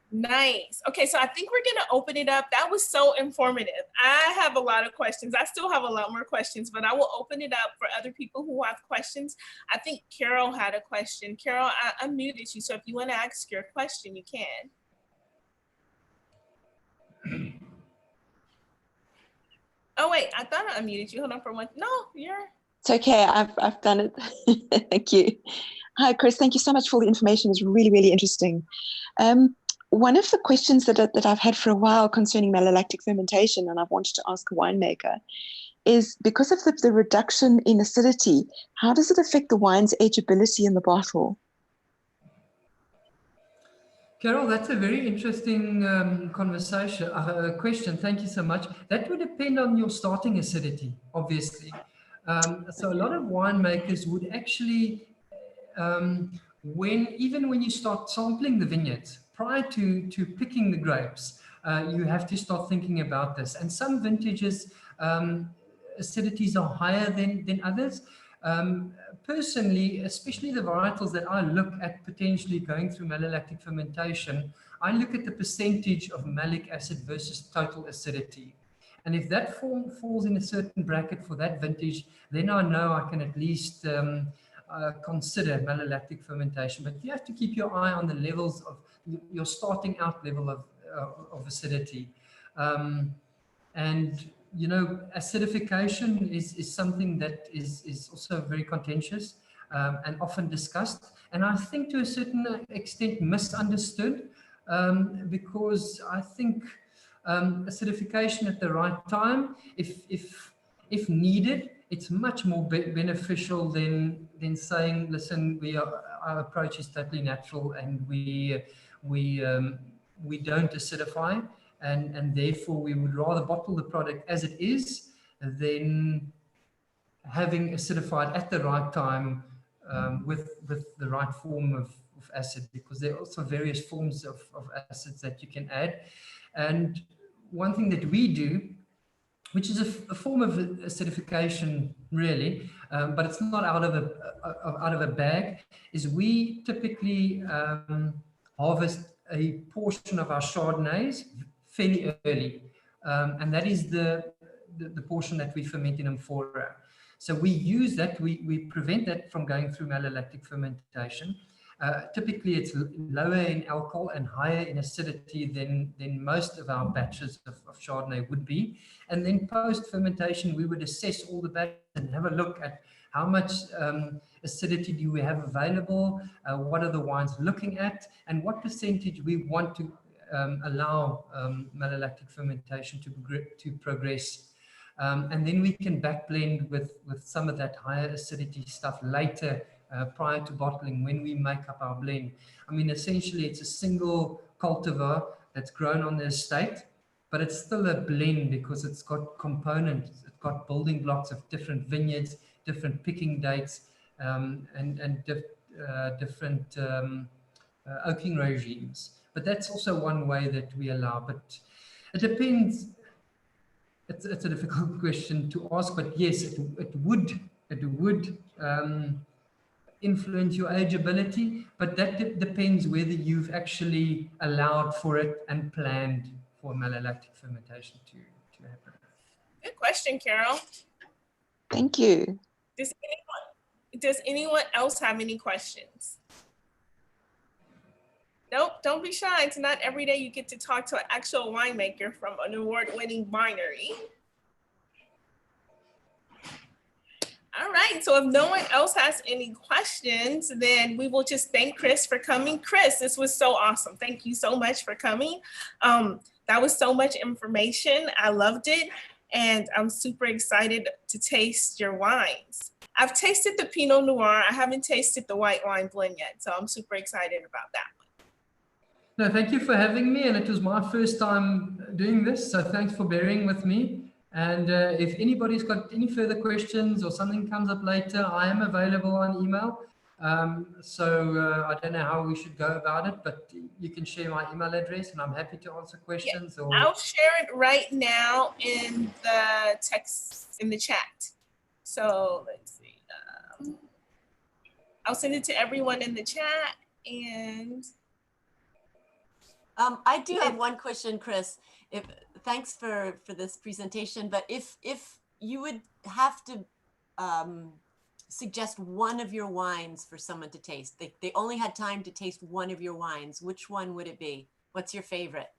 Nice. Okay, so I think we're going to open it up. That was so informative. I have a lot of questions. I still have a lot more questions, but I will open it up for other people who have questions. I think Carol had a question. Carol, I unmuted you, so if you want to ask your question, you can. Oh, wait, I thought I unmuted you. Hold on for one. No, you're... It's okay. I've done it. Thank you. Hi, Chris. Thank you so much for all the information. It was really, really interesting. One of the questions that I've had for a while concerning malolactic fermentation, and I've wanted to ask a winemaker, is because of the reduction in acidity, how does it affect the wine's ageability in the bottle? Carol, that's a very interesting question. Thank you so much. That would depend on your starting acidity, obviously. So a lot of winemakers would actually, even when you start sampling the vineyards, prior to picking the grapes, you have to start thinking about this. And some vintages, acidities are higher than others. Personally, especially the varietals that I look at potentially going through malolactic fermentation, I look at the percentage of malic acid versus total acidity. And if that falls in a certain bracket for that vintage, then I know I can at least consider malolactic fermentation. But you have to keep your eye on the levels of your starting out level of acidity. And you know, acidification is something that is also very contentious and often discussed, and I think to a certain extent misunderstood, because I think acidification at the right time, if needed, it's much more beneficial than saying, listen, our approach is totally natural and we don't acidify. And therefore, we would rather bottle the product as it is than having acidified at the right time with the right form of acid, because there are also various forms of acids that you can add. And one thing that we do, which is a form of acidification, really, but it's not out of a bag, is we typically harvest a portion of our Chardonnays fairly early, and that is the portion that we ferment in amphora. So we use that, we prevent that from going through malolactic fermentation. Typically it's lower in alcohol and higher in acidity than most of our batches of Chardonnay would be. And then post-fermentation, we would assess all the batches and have a look at how much acidity do we have available, what are the wines looking at, and what percentage we want to allow malolactic fermentation to progress. And then we can backblend with some of that higher acidity stuff later, prior to bottling, when we make up our blend. I mean, essentially it's a single cultivar that's grown on the estate, but it's still a blend because it's got components, it's got building blocks of different vineyards, different picking dates, and different oaking regimes. But that's also one way that we allow. But it depends. It's a difficult question to ask, but yes, it would influence your ageability, but that depends whether you've actually allowed for it and planned for malolactic fermentation to happen. Good question, Carol. Thank you. Does anyone else have any questions? Nope, don't be shy. It's not every day you get to talk to an actual winemaker from an award-winning winery. All right, so if no one else has any questions, then we will just thank Chris for coming. Chris, this was so awesome. Thank you so much for coming. That was so much information. I loved it. And I'm super excited to taste your wines. I've tasted the Pinot Noir. I haven't tasted the white wine blend yet. So I'm super excited about that one. No, thank you for having me. And it was my first time doing this. So thanks for bearing with me. And if anybody's got any further questions or something comes up later, I am available on email. I don't know how we should go about it, but you can share my email address and I'm happy to answer questions. Yeah, I'll share it right now in the text, in the chat. So let's see. I'll send it to everyone in the chat. And I do have one question, Chris. Thanks for this presentation, but if you would have to suggest one of your wines for someone to taste, they only had time to taste one of your wines, which one would it be? What's your favorite?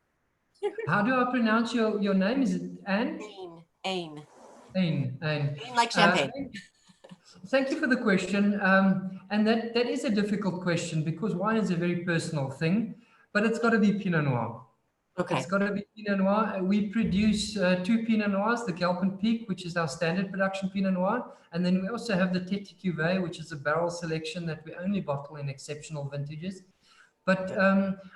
How do I pronounce your name? Is it Anne? Ain. Ain. Ain like champagne. Thank you for the question. And that is a difficult question because wine is a very personal thing, but it's got to be Pinot Noir. Okay. It's got to be Pinot Noir. We produce 2 Pinot Noirs, the Galpin Peak, which is our standard production Pinot Noir. And then we also have the Tete Cuvée, which is a barrel selection that we only bottle in exceptional vintages. But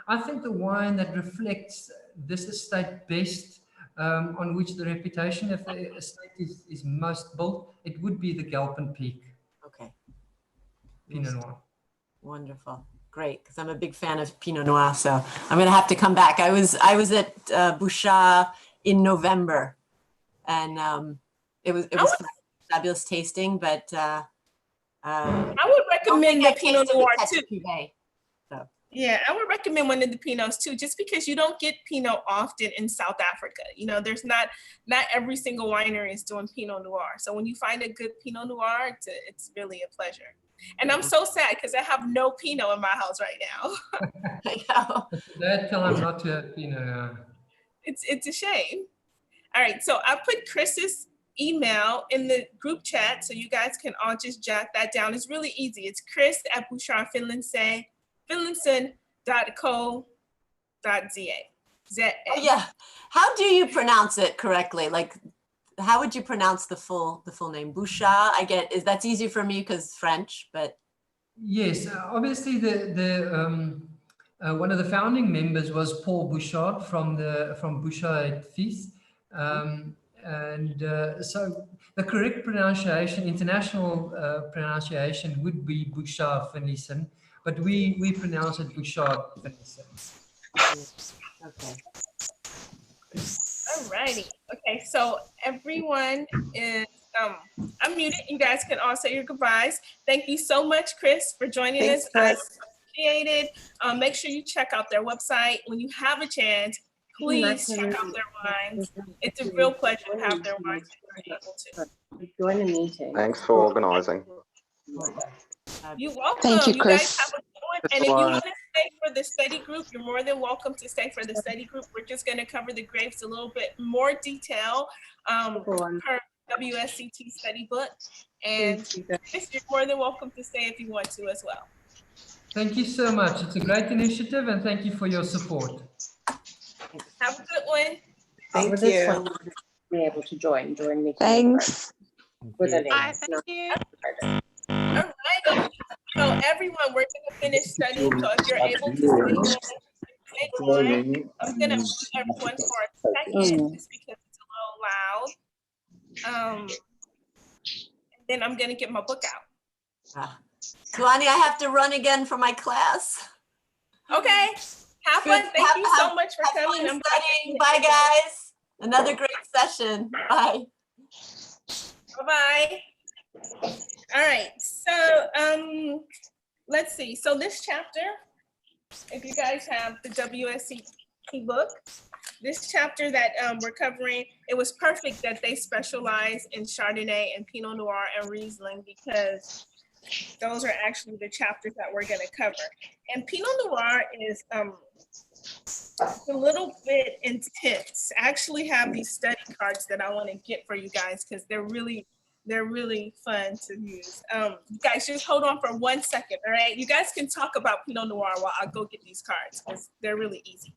I think the wine that reflects this estate best, on which the reputation of the estate is most built, it would be the Galpin Peak. Okay. Pinot Noir. Wonderful. Great, because I'm a big fan of Pinot Noir, so I'm going to have to come back. I was at Bouchard in November, and it was fabulous tasting. But I would recommend the Pinot Noir too. So. Yeah, I would recommend one of the Pinots too, just because you don't get Pinot often in South Africa. You know, there's not every single winery is doing Pinot Noir. So when you find a good Pinot Noir, it's really a pleasure. And I'm so sad because I have no Pinot in my house right now. I know. That time not to have Pinot. It's a shame. All right, so I put Chris's email in the group chat so you guys can all just jot that down. It's really easy. It's Chris@Bouchard Finlayson.co.za. Oh, yeah. How do you pronounce it correctly? Like, how would you pronounce the full name? Bouchard. I get that's easier for me because French, but yes, obviously the one of the founding members was Paul Bouchard from Bouchard Fils, so the correct pronunciation, international pronunciation, would be Bouchard Finlayson, but we pronounce it Bouchard Finlayson. Okay. Alrighty. Okay, so everyone is unmuted. You guys can all say your goodbyes. Thank you so much, Chris, for joining us. I appreciate it. Make sure you check out their website when you have a chance. Please check out their wines. It's a real pleasure to have their wines if you're able to. Join a meeting. Thanks for organising. You're welcome. Thank you, You Chris. guys have a good one. And if you want to stay for the study group, you're more than welcome to stay for the study group. We're just going to cover the grapes a little bit more detail per WSCT study book. And you're more than welcome to stay if you want to as well. Thank you so much. It's a great initiative and thank you for your support. Have a good one. Thank you. Be able to join me. Thanks. Bye, thank you. All right. So everyone, we're going to finish studying. So if you're able to stay on, I'm going to mute everyone for a second just because it's a little loud. And then I'm going to get my book out. Tuani, I have to run again for my class. Okay. Have fun. Thank you so much for coming. I'm studying. Bye, guys. Another great session. Bye. Bye-bye. All right. So let's see. So this chapter, if you guys have the WSCT book, this chapter that we're covering, it was perfect that they specialize in Chardonnay and Pinot Noir and Riesling, because those are actually the chapters that we're going to cover. And Pinot Noir is a little bit intense. I actually have these study cards that I want to get for you guys because they're really fun to use. You guys just hold on for 1 second, all right? You guys can talk about Pinot Noir while I go get these cards because they're really easy.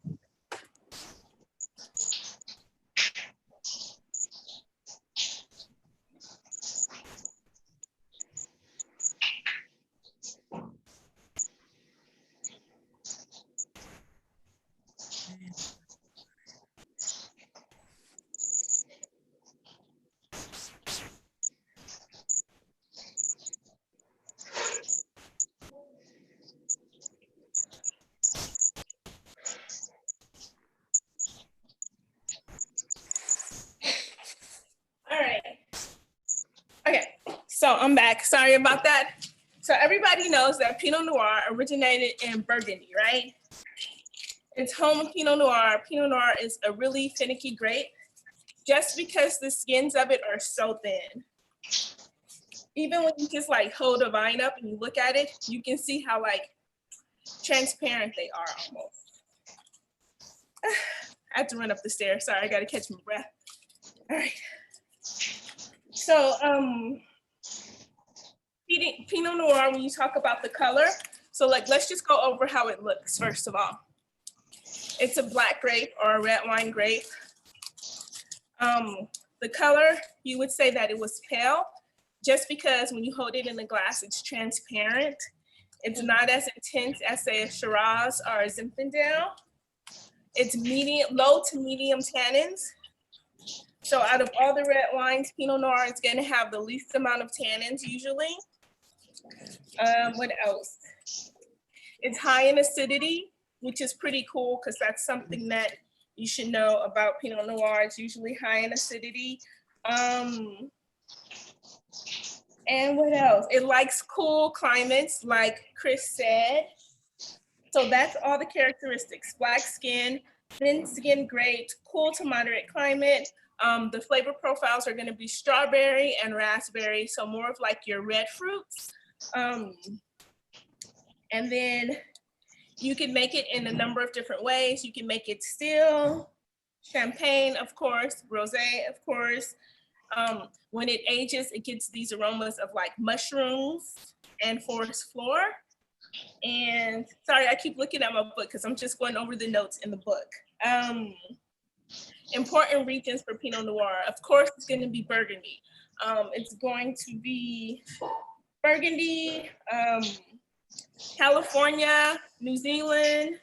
All right. Okay, so I'm back. Sorry about that. So everybody knows that Pinot Noir originated in Burgundy, right? It's home of Pinot Noir. Pinot Noir is a really finicky grape just because the skins of it are so thin. Even when you just like hold a vine up and you look at it, you can see how like transparent they are almost. I have to run up the stairs. Sorry, I gotta catch my breath. All right. So Pinot Noir, when you talk about the color, so like let's just go over how it looks first of all. It's a black grape or a red wine grape. The color, you would say that it was pale, just because when you hold it in the glass, it's transparent. It's not as intense as say a Shiraz or a Zinfandel. It's low to medium tannins. So out of all the red wines, Pinot Noir is going to have the least amount of tannins usually. What else? It's high in acidity, which is pretty cool because that's something that you should know about Pinot Noir. It's usually high in acidity. And what else? It likes cool climates, like Chris said. So that's all the characteristics: black skin, thin skin grapes, cool to moderate climate. The flavor profiles are going to be strawberry and raspberry, so more of like your red fruits. And then you can make it in a number of different ways. You can make it still, champagne, of course, rosé, of course. When it ages, it gets these aromas of like mushrooms and forest floor. And sorry, I keep looking at my book because I'm just going over the notes in the book. Important regions for Pinot Noir. Of course, it's going to be Burgundy. It's going to be Burgundy, California, New Zealand.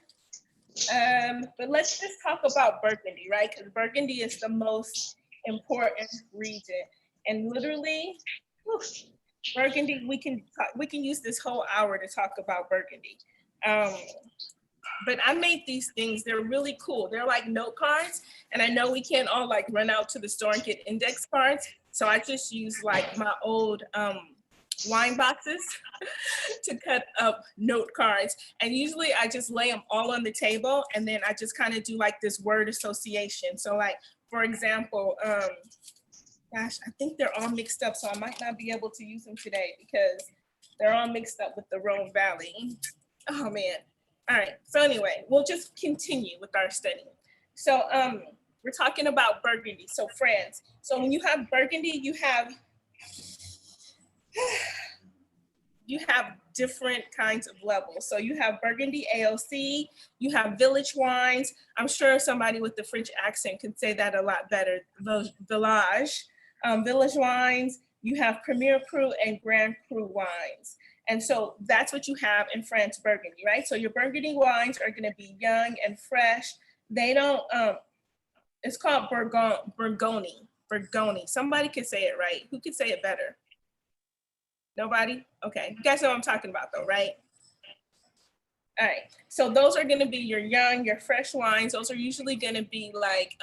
But let's just talk about Burgundy, right? Because Burgundy is the most important region. And literally, Burgundy, we can use this whole hour to talk about Burgundy. But I made these things, they're really cool. They're like note cards. And I know we can't all like run out to the store and get index cards. So I just use like my old wine boxes to cut up note cards. And usually I just lay them all on the table and then I just kind of do like this word association. So like, for example, gosh, I think they're all mixed up. So I might not be able to use them today because they're all mixed up with the Rhone Valley. Oh man. All right, so anyway, we'll just continue with our study. So we're talking about Burgundy, so France. So when you have Burgundy, you have different kinds of levels. So you have Burgundy AOC, you have village wines. I'm sure somebody with the French accent could say that a lot better, village. Village wines, you have Premier Cru and Grand Cru wines. And so that's what you have in France Burgundy, right? So your Burgundy wines are going to be young and fresh. They don't, it's called Bourgogne. Somebody could say it right. Who could say it better? Nobody? Okay, you guys know what I'm talking about though, right? All right, so those are going to be your young, your fresh wines. Those are usually going to be like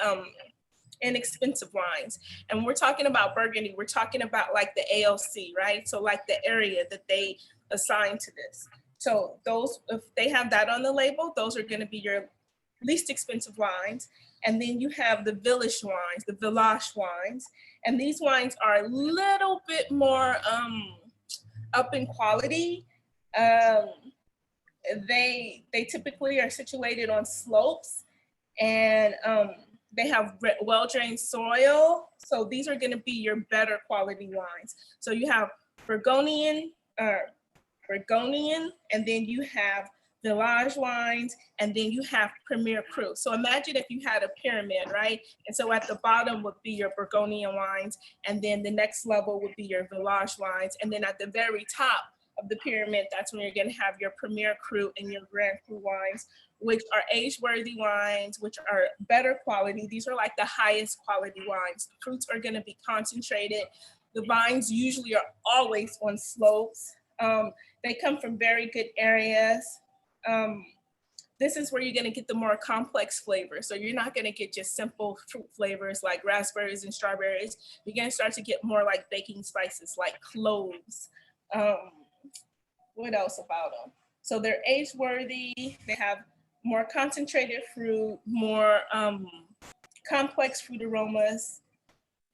inexpensive wines. And when we're talking about Burgundy, we're talking about like the AOC, right? So like the area that they assign to this. So those, if they have that on the label, those are going to be your least expensive wines. And then you have the village wines, the village wines. And these wines are a little bit more up in quality. They typically are situated on slopes, and they have well-drained soil. So these are gonna be your better quality wines. So you have Burgundian, and then you have village wines, and then you have Premier Cru. So imagine if you had a pyramid, right? And so at the bottom would be your Burgundian wines, and then the next level would be your village wines. And then at the very top of the pyramid, that's when you're gonna have your Premier Cru and your Grand Cru wines, which are age-worthy wines, which are better quality. These are like the highest quality wines. The fruits are gonna be concentrated. The vines usually are always on slopes. They come from very good areas. This is where you're gonna get the more complex flavors. So you're not gonna get just simple fruit flavors like raspberries and strawberries. You're gonna start to get more like baking spices, like cloves. What else about them? So they're age-worthy. They have more concentrated fruit, more complex fruit aromas,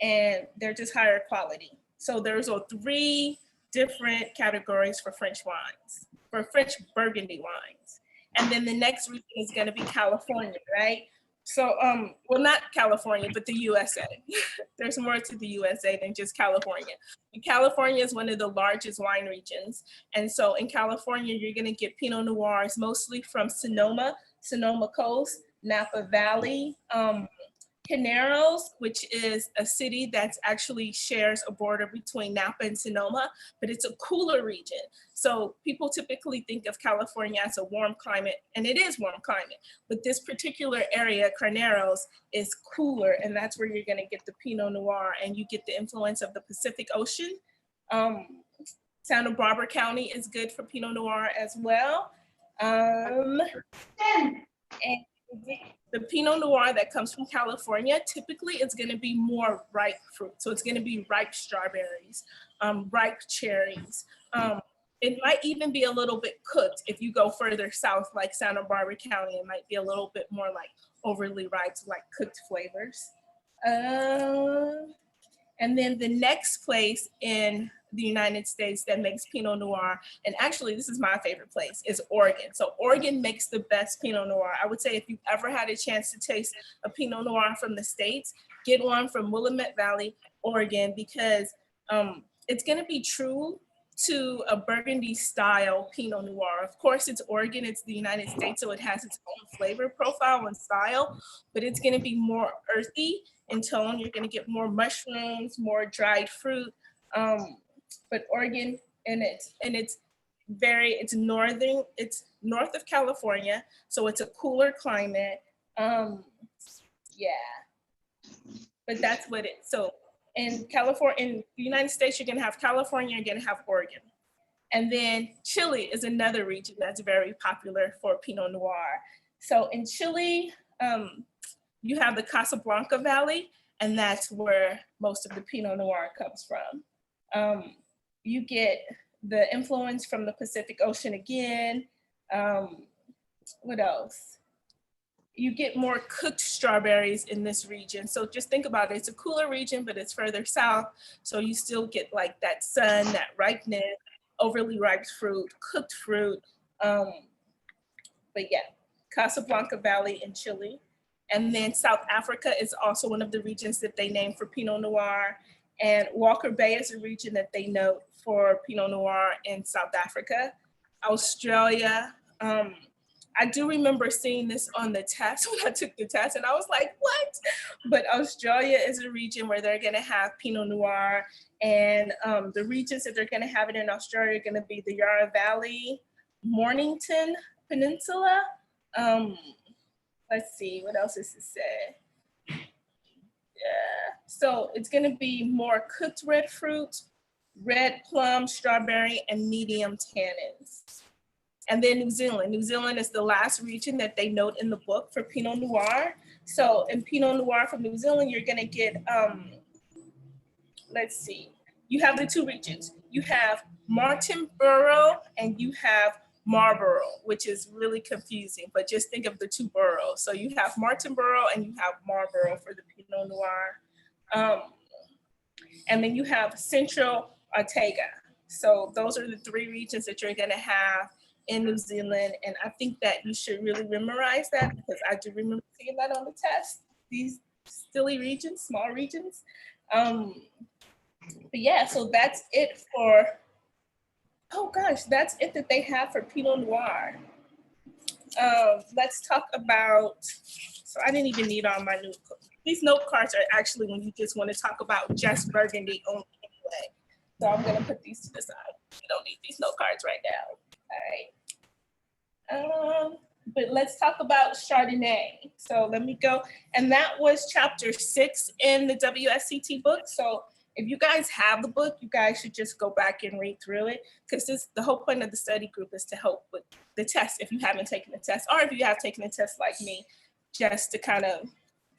and they're just higher quality. So there's 3 different categories for French wines, for French Burgundy wines. And then the next region is gonna be California, right? So, well, not California, but the USA. There's more to the USA than just California. And California is one of the largest wine regions. And so in California, you're gonna get Pinot Noirs, mostly from Sonoma Coast, Napa Valley, Caneros, which is a city that's actually shares a border between Napa and Sonoma, but it's a cooler region. So people typically think of California as a warm climate, and it is warm climate, but this particular area, Carneros, is cooler, and that's where you're gonna get the Pinot Noir, and you get the influence of the Pacific Ocean. Santa Barbara County is good for Pinot Noir as well. And the Pinot Noir that comes from California, typically it's gonna be more ripe fruit. So it's gonna be ripe strawberries, ripe cherries. It might even be a little bit cooked if you go further south, like Santa Barbara County. It might be a little bit more like overly ripe, like cooked flavors. And then the next place in the United States that makes Pinot Noir, and actually this is my favorite place, is Oregon. So Oregon makes the best Pinot Noir. I would say if you've ever had a chance to taste a Pinot Noir from the States, get one from Willamette Valley, Oregon, because it's gonna be true to a Burgundy style Pinot Noir. Of course, it's Oregon, it's the United States, so it has its own flavor profile and style, but it's gonna be more earthy in tone. You're gonna get more mushrooms, more dried fruit. But Oregon, it's northern, it's north of California, so it's a cooler climate. Yeah, but that's what it, so in California, in the United States, you're gonna have California, you're gonna have Oregon. And then Chile is another region that's very popular for Pinot Noir. So in Chile, you have the Casablanca Valley, and that's where most of the Pinot Noir comes from. You get the influence from the Pacific Ocean again. What else? You get more cooked strawberries in this region. So just think about it. It's a cooler region, but it's further south. So you still get like that sun, that ripeness, overly ripe fruit, cooked fruit. But yeah, Casablanca Valley in Chile. And then South Africa is also one of the regions that they name for Pinot Noir. And Walker Bay is a region that they note for Pinot Noir in South Africa. Australia, I do remember seeing this on the test when I took the test, and I was like, what? But Australia is a region where they're gonna have Pinot Noir, and the regions that they're gonna have it in Australia are gonna be the Yarra Valley, Mornington Peninsula. Let's see, what else does it say? Yeah, so it's gonna be more cooked red fruit, red plum, strawberry, and medium tannins. And then New Zealand. New Zealand is the last region that they note in the book for Pinot Noir. So in Pinot Noir from New Zealand, you're gonna get, let's see, you have the 2 regions. You have Martinborough and you have Marlborough, which is really confusing, but just think of the two boroughs. So you have Martinborough and you have Marlborough for the Pinot Noir. And then you have Central Ortega. So those are the three regions that you're gonna have in New Zealand. And I think that you should really memorize that, because I do remember seeing that on the test, these silly regions, small regions. But yeah, so that's it for, oh gosh, that's it that they have for Pinot Noir. Let's talk about, so I didn't even need all my new, these note cards are actually when you just want to talk about just Burgundy only anyway. So I'm gonna put these to the side. You don't need these note cards right now, all right? But let's talk about Chardonnay. So let me go, and that was chapter 6 in the WSCT book. So if you guys have the book, you guys should just go back and read through it, because the whole point of the study group is to help with the test if you haven't taken the test, or if you have taken a test like me, just to kind of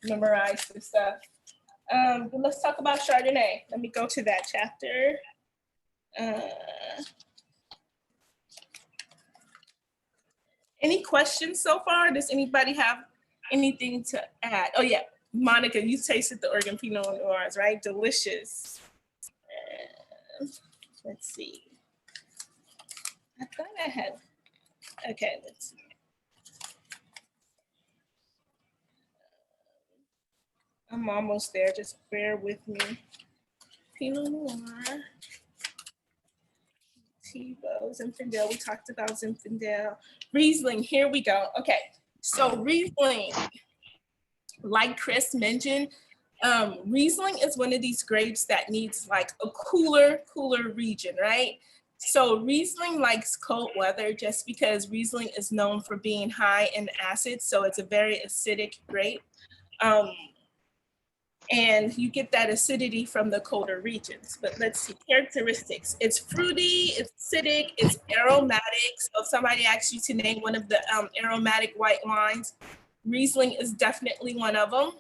memorize the stuff. But let's talk about Chardonnay. Let me go to that chapter. Any questions so far? Does anybody have anything to add? Oh yeah, Monica, you tasted the Oregon Pinot Noirs, right? Delicious. Let's see. I thought I had, okay, let's see. I'm almost there, just bear with me. Pinot Noir. Thibaut, Zinfandel, we talked about Zinfandel. Riesling, here we go. Okay, so Riesling, like Chris mentioned, Riesling is one of these grapes that needs like a cooler region, right? So Riesling likes cold weather just because Riesling is known for being high in acid, so it's a very acidic grape. And you get that acidity from the colder regions. But let's see, characteristics. It's fruity, it's acidic, it's aromatic. So if somebody asks you to name one of the aromatic white wines, Riesling is definitely one of them.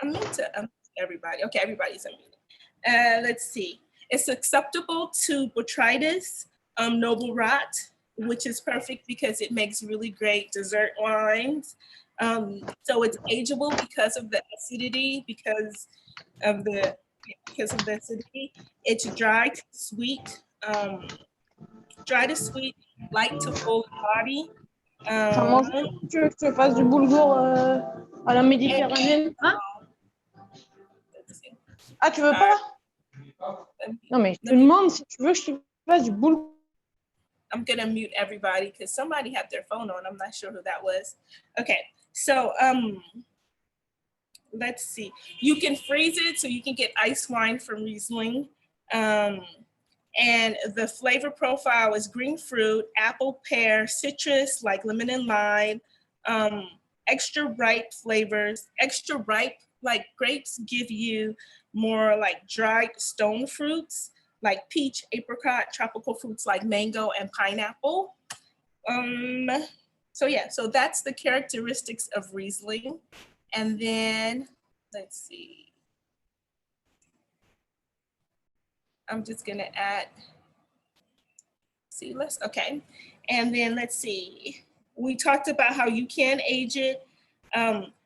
I'm to everybody. Okay, everybody's unmuted. Let's see. It's acceptable to botrytis, noble rot, which is perfect because it makes really great dessert wines. So it's ageable because of the acidity, because of the acidity. It's dry to sweet, light to full body. Ça mange, tu veux que je te fasse du boulgour à la méditerranéenne, hein? Ah, tu veux pas? Non, mais je te demande si tu veux que je te fasse du boulgour. I'm gonna mute everybody because somebody had their phone on. I'm not sure who that was. Okay, so let's see. You can freeze it so you can get ice wine from Riesling. And the flavor profile is green fruit, apple, pear, citrus, like lemon and lime, extra ripe flavors. Extra ripe, like grapes give you more like dried stone fruits, like peach, apricot, tropical fruits like mango and pineapple. So yeah, so that's the characteristics of Riesling. And then, let's see. I'm just gonna add, okay. And then let's see. We talked about how you can age it.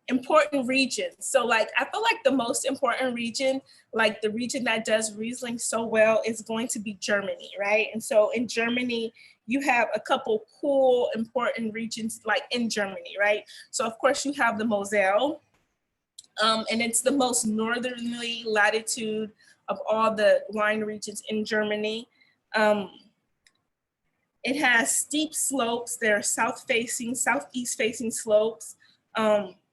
Important regions. So like, I feel like the most important region, like the region that does Riesling so well is going to be Germany, right? And so in Germany, you have a couple cool, important regions like in Germany, right? So of course you have the Moselle, and it's the most northerly latitude of all the wine regions in Germany. It has steep slopes. There are southeast facing slopes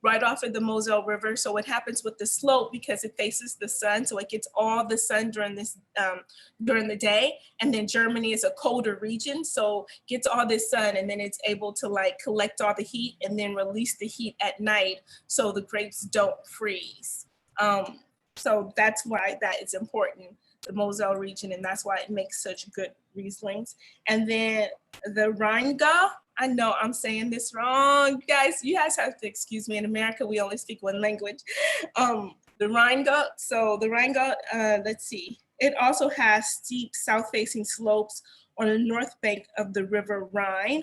right off of the Moselle River. So what happens with the slope, because it faces the sun, so it gets all the sun during the day. And then Germany is a colder region, so gets all this sun, and then it's able to like collect all the heat and then release the heat at night so the grapes don't freeze. So that's why that is important, the Moselle region, and that's why it makes such good Rieslings. And then the Rheingau, I know I'm saying this wrong, you guys have to excuse me. In America, we only speak one language. The Rheingau, so the Rheingau, let's see. It also has steep south-facing slopes on the north bank of the River Rhine.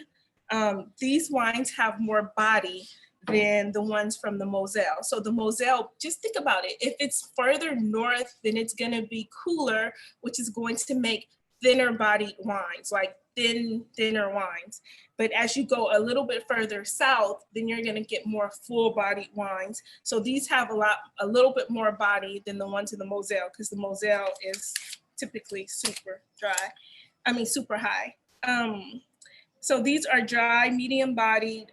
These wines have more body than the ones from the Moselle. So the Moselle, just think about it. If it's further north, then it's gonna be cooler, which is going to make thinner bodied wines, like thinner wines. But as you go a little bit further south, then you're gonna get more full bodied wines. So these have a little bit more body than the ones in the Moselle, because the Moselle is typically super high. So these are dry, medium bodied.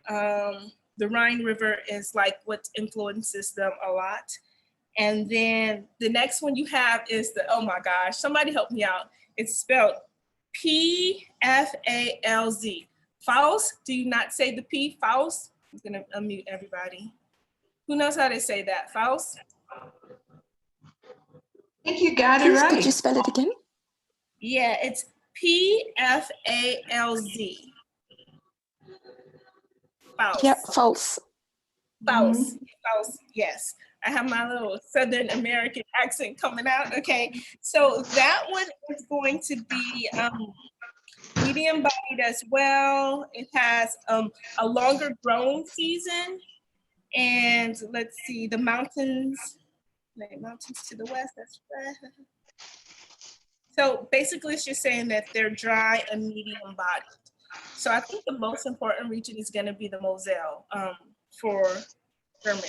The Rhine River is like what influences them a lot. And then the next one you have is oh my gosh, somebody help me out. It's spelled P-F-A-L-Z. Pfalz, do you not say the P, Pfalz? I'm gonna unmute everybody. Who knows how to say that, Pfalz? I think you got it Please, right. could you spell it again? Yeah, it's P-F-A-L-Z. Pfalz. Yeah, false. Pfalz, Pfalz, yes. I have my little Southern American accent coming out. Okay, so that one is going to be medium bodied as well. It has a longer growing season. And let's see, the mountains to the west, that's right. So basically it's just saying that they're dry and medium bodied. So I think the most important region is gonna be the Moselle for Germany.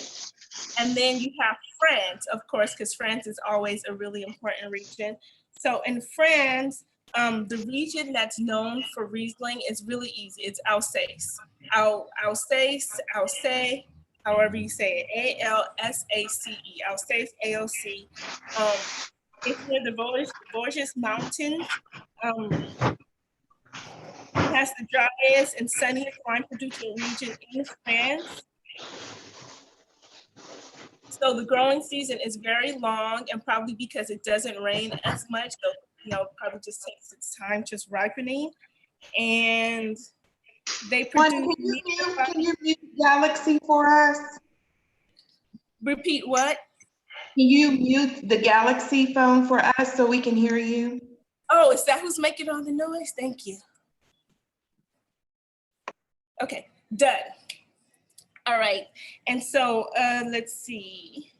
And then you have France, of course, because France is always a really important region. So in France, the region that's known for Riesling is really easy. It's Alsace. Alsace, however you say it, A-L-S-A-C-E, Alsace, AOC. It's near the Vosges Mountains. It has the driest and sunniest wine producing region in France. So the growing season is very long, and probably because it doesn't rain as much, so probably just takes its time just ripening. And they produce. Can you mute Galaxy for us? Repeat what? Can you mute the Galaxy phone for us so we can hear you? Oh, is that who's making all the noise? Thank you. Okay, done. All right, and so let's see.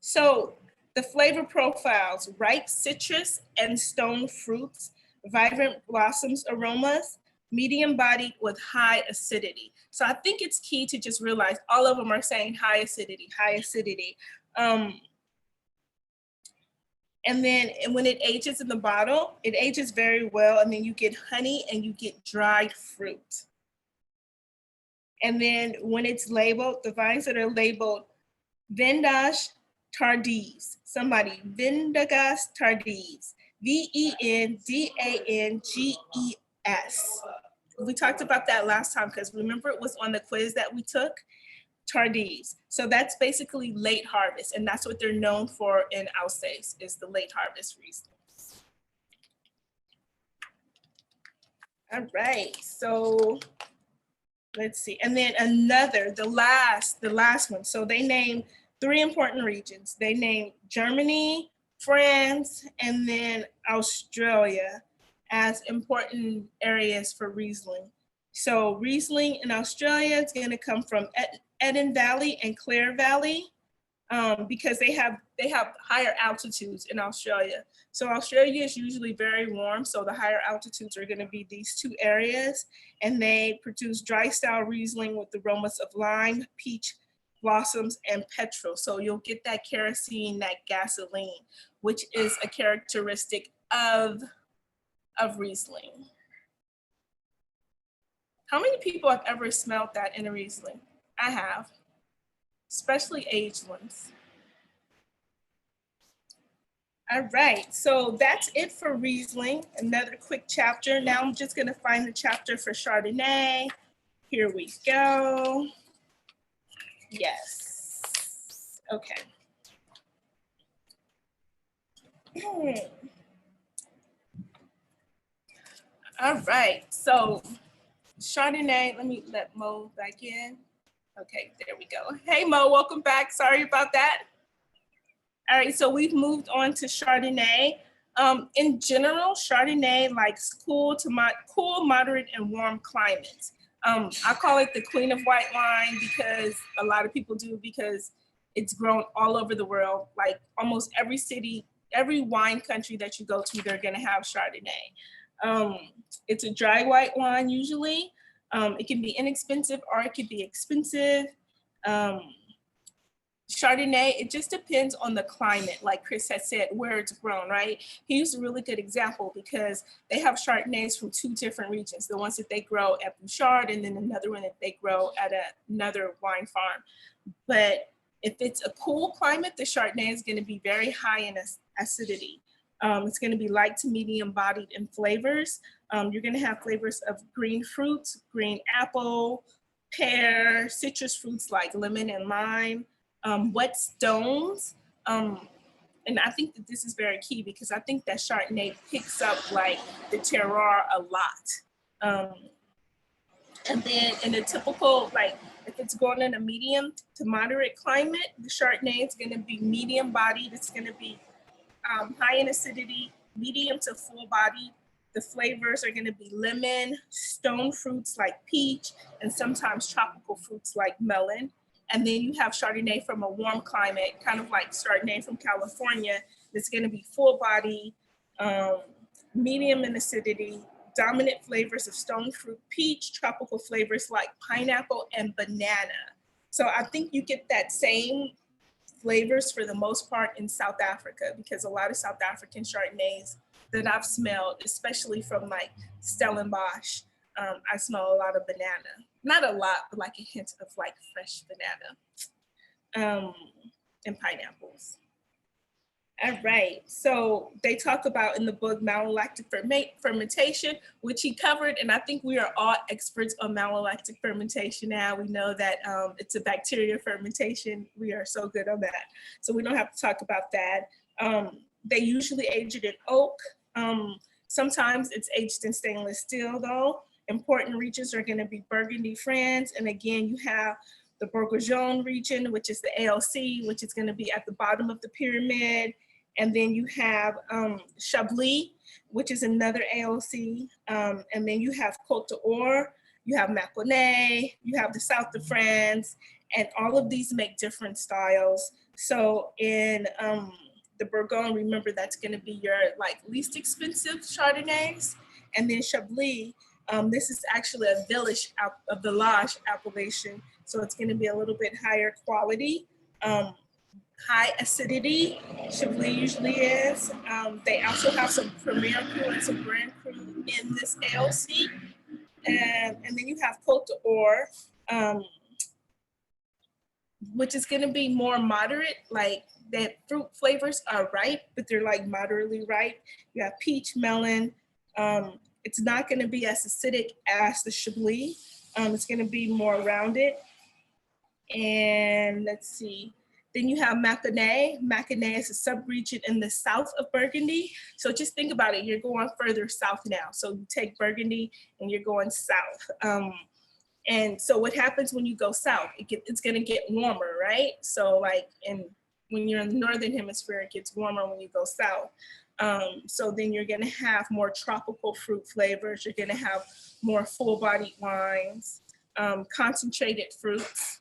So the flavor profiles: ripe citrus and stone fruits, vibrant blossoms aromas, medium bodied with high acidity. So I think it's key to just realize all of them are saying high acidity, high acidity. And then when it ages in the bottle, it ages very well, and then you get honey and you get dried fruit. And then when it's labeled, the vines that are labeled Vendange Tardives, Vendange Tardives, V-E-N-D-A-N-G-E-S. We talked about that last time because remember it was on the quiz that we took, Tardives. So that's basically late harvest, and that's what they're known for in Alsace, is the late harvest Riesling. All right, so let's see. And then the last one. So they named 3 important regions. They named Germany, France, and then Australia as important areas for Riesling. So Riesling in Australia is going to come from Eden Valley and Clare Valley because they have higher altitudes in Australia. So Australia is usually very warm, so the higher altitudes are going to be these 2 areas, and they produce dry style Riesling with aromas of lime, peach, blossoms, and petrol. So you'll get that kerosene, that gasoline, which is a characteristic of Riesling. How many people have ever smelled that in a Riesling? I have, especially aged ones. All right, so that's it for Riesling. Another quick chapter. Now I'm just gonna find the chapter for Chardonnay. Here we go. Yes, okay. All right, so Chardonnay, let me let Mo back in. Okay, there we go. Hey Mo, welcome back. Sorry about that. All right, so we've moved on to Chardonnay. In general, Chardonnay likes cool, moderate, and warm climates. I call it the queen of white wine because a lot of people do, because it's grown all over the world. Like almost every city, every wine country that you go to, they're gonna have Chardonnay. It's a dry white wine usually. It can be inexpensive or it could be expensive. Chardonnay, it just depends on the climate, like Chris has said, where it's grown, right? He used a really good example because they have Chardonnays from 2 different regions, the ones that they grow at Bouchard and then another one that they grow at another wine farm. But if it's a cool climate, the Chardonnay is gonna be very high in acidity. It's gonna be light to medium bodied in flavors. You're gonna have flavors of green fruits, green apple, pear, citrus fruits like lemon and lime. Wet stones, and I think that this is very key because I think that Chardonnay picks up like the terroir a lot. And then in a typical, like if it's grown in a medium to moderate climate, the Chardonnay is gonna be medium bodied, it's gonna be high in acidity, medium to full bodied. The flavors are gonna be lemon, stone fruits like peach, and sometimes tropical fruits like melon. And then you have Chardonnay from a warm climate, kind of like Chardonnay from California, that's gonna be full body, medium in acidity, dominant flavors of stone fruit, peach, tropical flavors like pineapple and banana. So I think you get that same flavors for the most part in South Africa, because a lot of South African Chardonnays that I've smelled, especially from like Stellenbosch, I smell a lot of banana. Not a lot, but like a hint of like fresh banana and pineapples. All right, so they talk about in the book malolactic fermentation, which he covered, and I think we are all experts on malolactic fermentation now. We know that it's a bacteria fermentation. We are so good on that. So we don't have to talk about that. They usually age it in oak. Sometimes it's aged in stainless steel though. Important regions are gonna be Burgundy, France, and again, you have the Bourgogne region, which is the ALC, which is gonna be at the bottom of the pyramid. And then you have Chablis, which is another ALC. And then you have Côte d'Or, you have Mâconnais, you have the south of France, and all of these make different styles. So in the Bourgogne, remember that's gonna be your like least expensive Chardonnays. And then Chablis, this is actually a village appellation. So it's gonna be a little bit higher quality. High acidity, Chablis usually is. They also have some Premier Cru and some Grand Cru in this ALC. And then you have Côte d'Or, which is gonna be more moderate, like that fruit flavors are ripe, but they're like moderately ripe. You have peach, melon. It's not gonna be as acidic as the Chablis. It's gonna be more rounded. And let's see. Then you have Mâconnais. Mâconnais is a sub-region in the south of Burgundy. So just think about it, you're going further south now. So you take Burgundy and you're going south. And so what happens when you go south? It's gonna get warmer, right? So like when you're in the Northern Hemisphere, it gets warmer when you go south. So then you're gonna have more tropical fruit flavors. You're gonna have more full-bodied wines, concentrated fruits.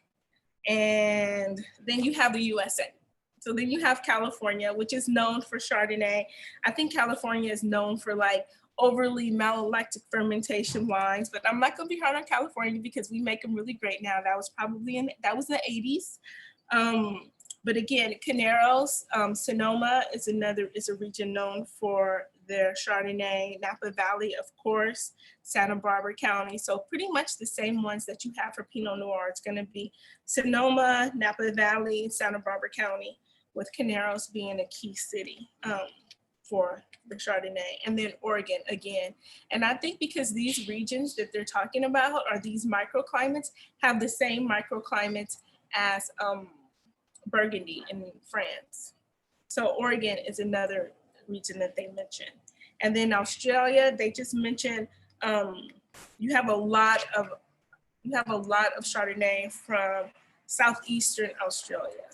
And then you have the USA. So then you have California, which is known for Chardonnay. I think California is known for like overly malolactic fermentation wines, but I'm not gonna be hard on California because we make them really great now. That was probably that was in the 80s. But again, Caneros, Sonoma is a region known for their Chardonnay, Napa Valley, of course, Santa Barbara County. So pretty much the same ones that you have for Pinot Noir. It's gonna be Sonoma, Napa Valley, Santa Barbara County, with Caneros being a key city for the Chardonnay, and then Oregon again. And I think because these regions that they're talking about, or these microclimates, have the same microclimates as Burgundy in France. So Oregon is another region that they mentioned. And then Australia, they just mentioned you have a lot of Chardonnay from southeastern Australia.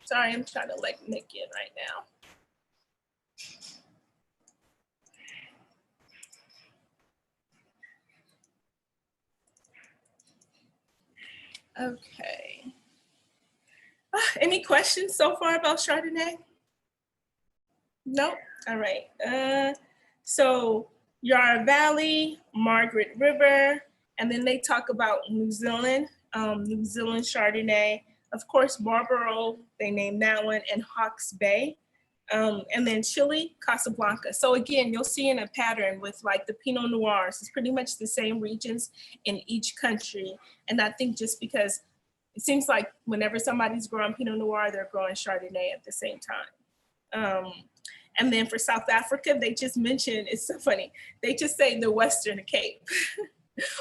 Sorry, I'm trying to let Nick in right now. Okay. Any questions so far about Chardonnay? No? All right. So Yarra Valley, Margaret River, and then they talk about New Zealand Chardonnay. Of course, Marlborough, they named that one, and Hawke's Bay. And then Chile, Casablanca. So again, you'll see in a pattern with like the Pinot Noirs, it's pretty much the same regions in each country. And I think just because it seems like whenever somebody's growing Pinot Noir, they're growing Chardonnay at the same time. And then for South Africa, they just mentioned, it's so funny, they just say the Western Cape,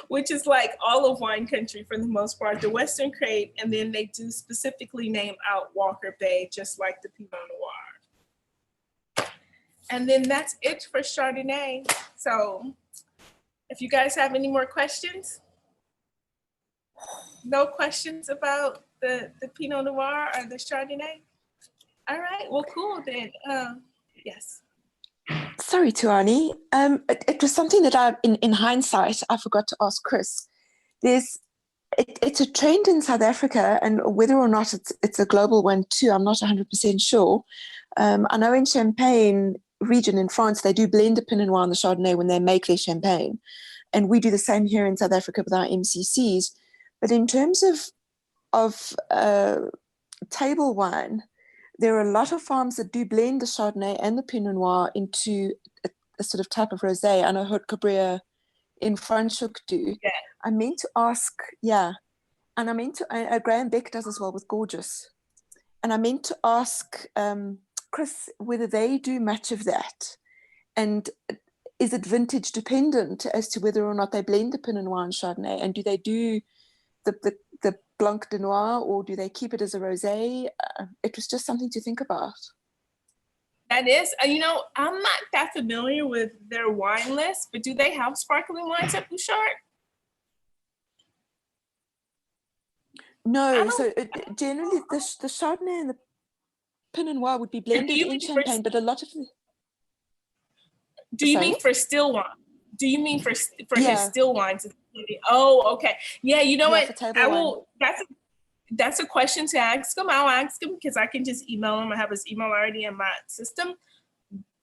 which is like all of wine country for the most part, the Western Cape, and then they do specifically name out Walker Bay, just like the Pinot Noir. And then that's it for Chardonnay. So if you guys have any more questions? No questions about the Pinot Noir or the Chardonnay? All right, well, cool then. Yes. Sorry, Tuani. It was something that in hindsight, I forgot to ask Chris. It's a trend in South Africa, and whether or not it's a global one too, I'm not 100% sure. I know in Champagne region in France, they do blend the Pinot Noir and the Chardonnay when they make their champagne. And we do the same here in South Africa with our MCCs. But in terms of table wine, there are a lot of farms that do blend the Chardonnay and the Pinot Noir into a sort of type of rosé. I know Haute Cabrera in Franschhoek do. Yeah. I meant to ask, yeah, and I meant to, Graham Beck does as well with Gorgeous. And I meant to ask Chris whether they do much of that. And is it vintage dependent as to whether or not they blend the Pinot Noir and Chardonnay? And do they do the Blanc de Noir, or do they keep it as a rosé? It was just something to think about. That is, you know, I'm not that familiar with their wine list, but do they have sparkling wines at Bouchard? No, so generally the Chardonnay and the Pinot Noir would be blended in Champagne, but a lot of the... Do you mean for still wine? Do you mean for his still wines? Oh, okay. Yeah, you know what? I will. That's a question to ask him. I'll ask him because I can just email him. I have his email already in my system.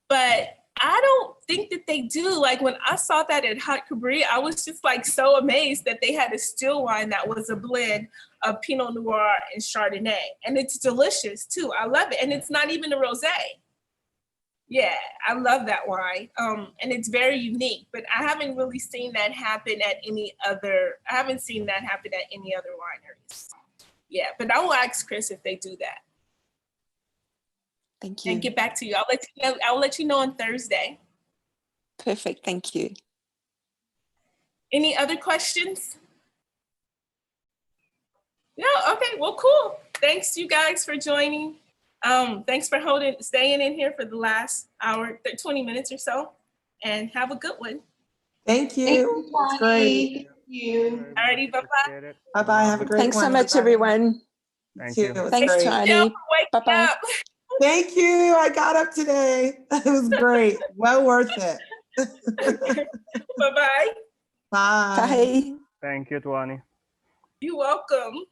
But I don't think that they do. Like when I saw that at Haute Cabrera, I was just like so amazed that they had a still wine that was a blend of Pinot Noir and Chardonnay, and it's delicious too. I love it, and it's not even a rosé. Yeah, I love that wine. And it's very unique, but I haven't really seen that happen at any other, I haven't seen that happen at any other wineries. Yeah, but I will ask Chris if they do that. Thank you. And get back to you. I'll let you know on Thursday. Perfect, thank you. Any other questions? No, okay, well, cool. Thanks you guys for joining. Thanks for staying in here for the last hour, 20 minutes or so, and have a good one. Thank you. That's great. Thank you. Alrighty, bye-bye. Bye-bye. Have a great one. Thanks so much, everyone. Thank you. Thanks, Tony. Bye-bye. Thank you. I got up today. It was great. Well worth it. Bye-bye. Bye. Bye. Thank you, Tuani. You're welcome.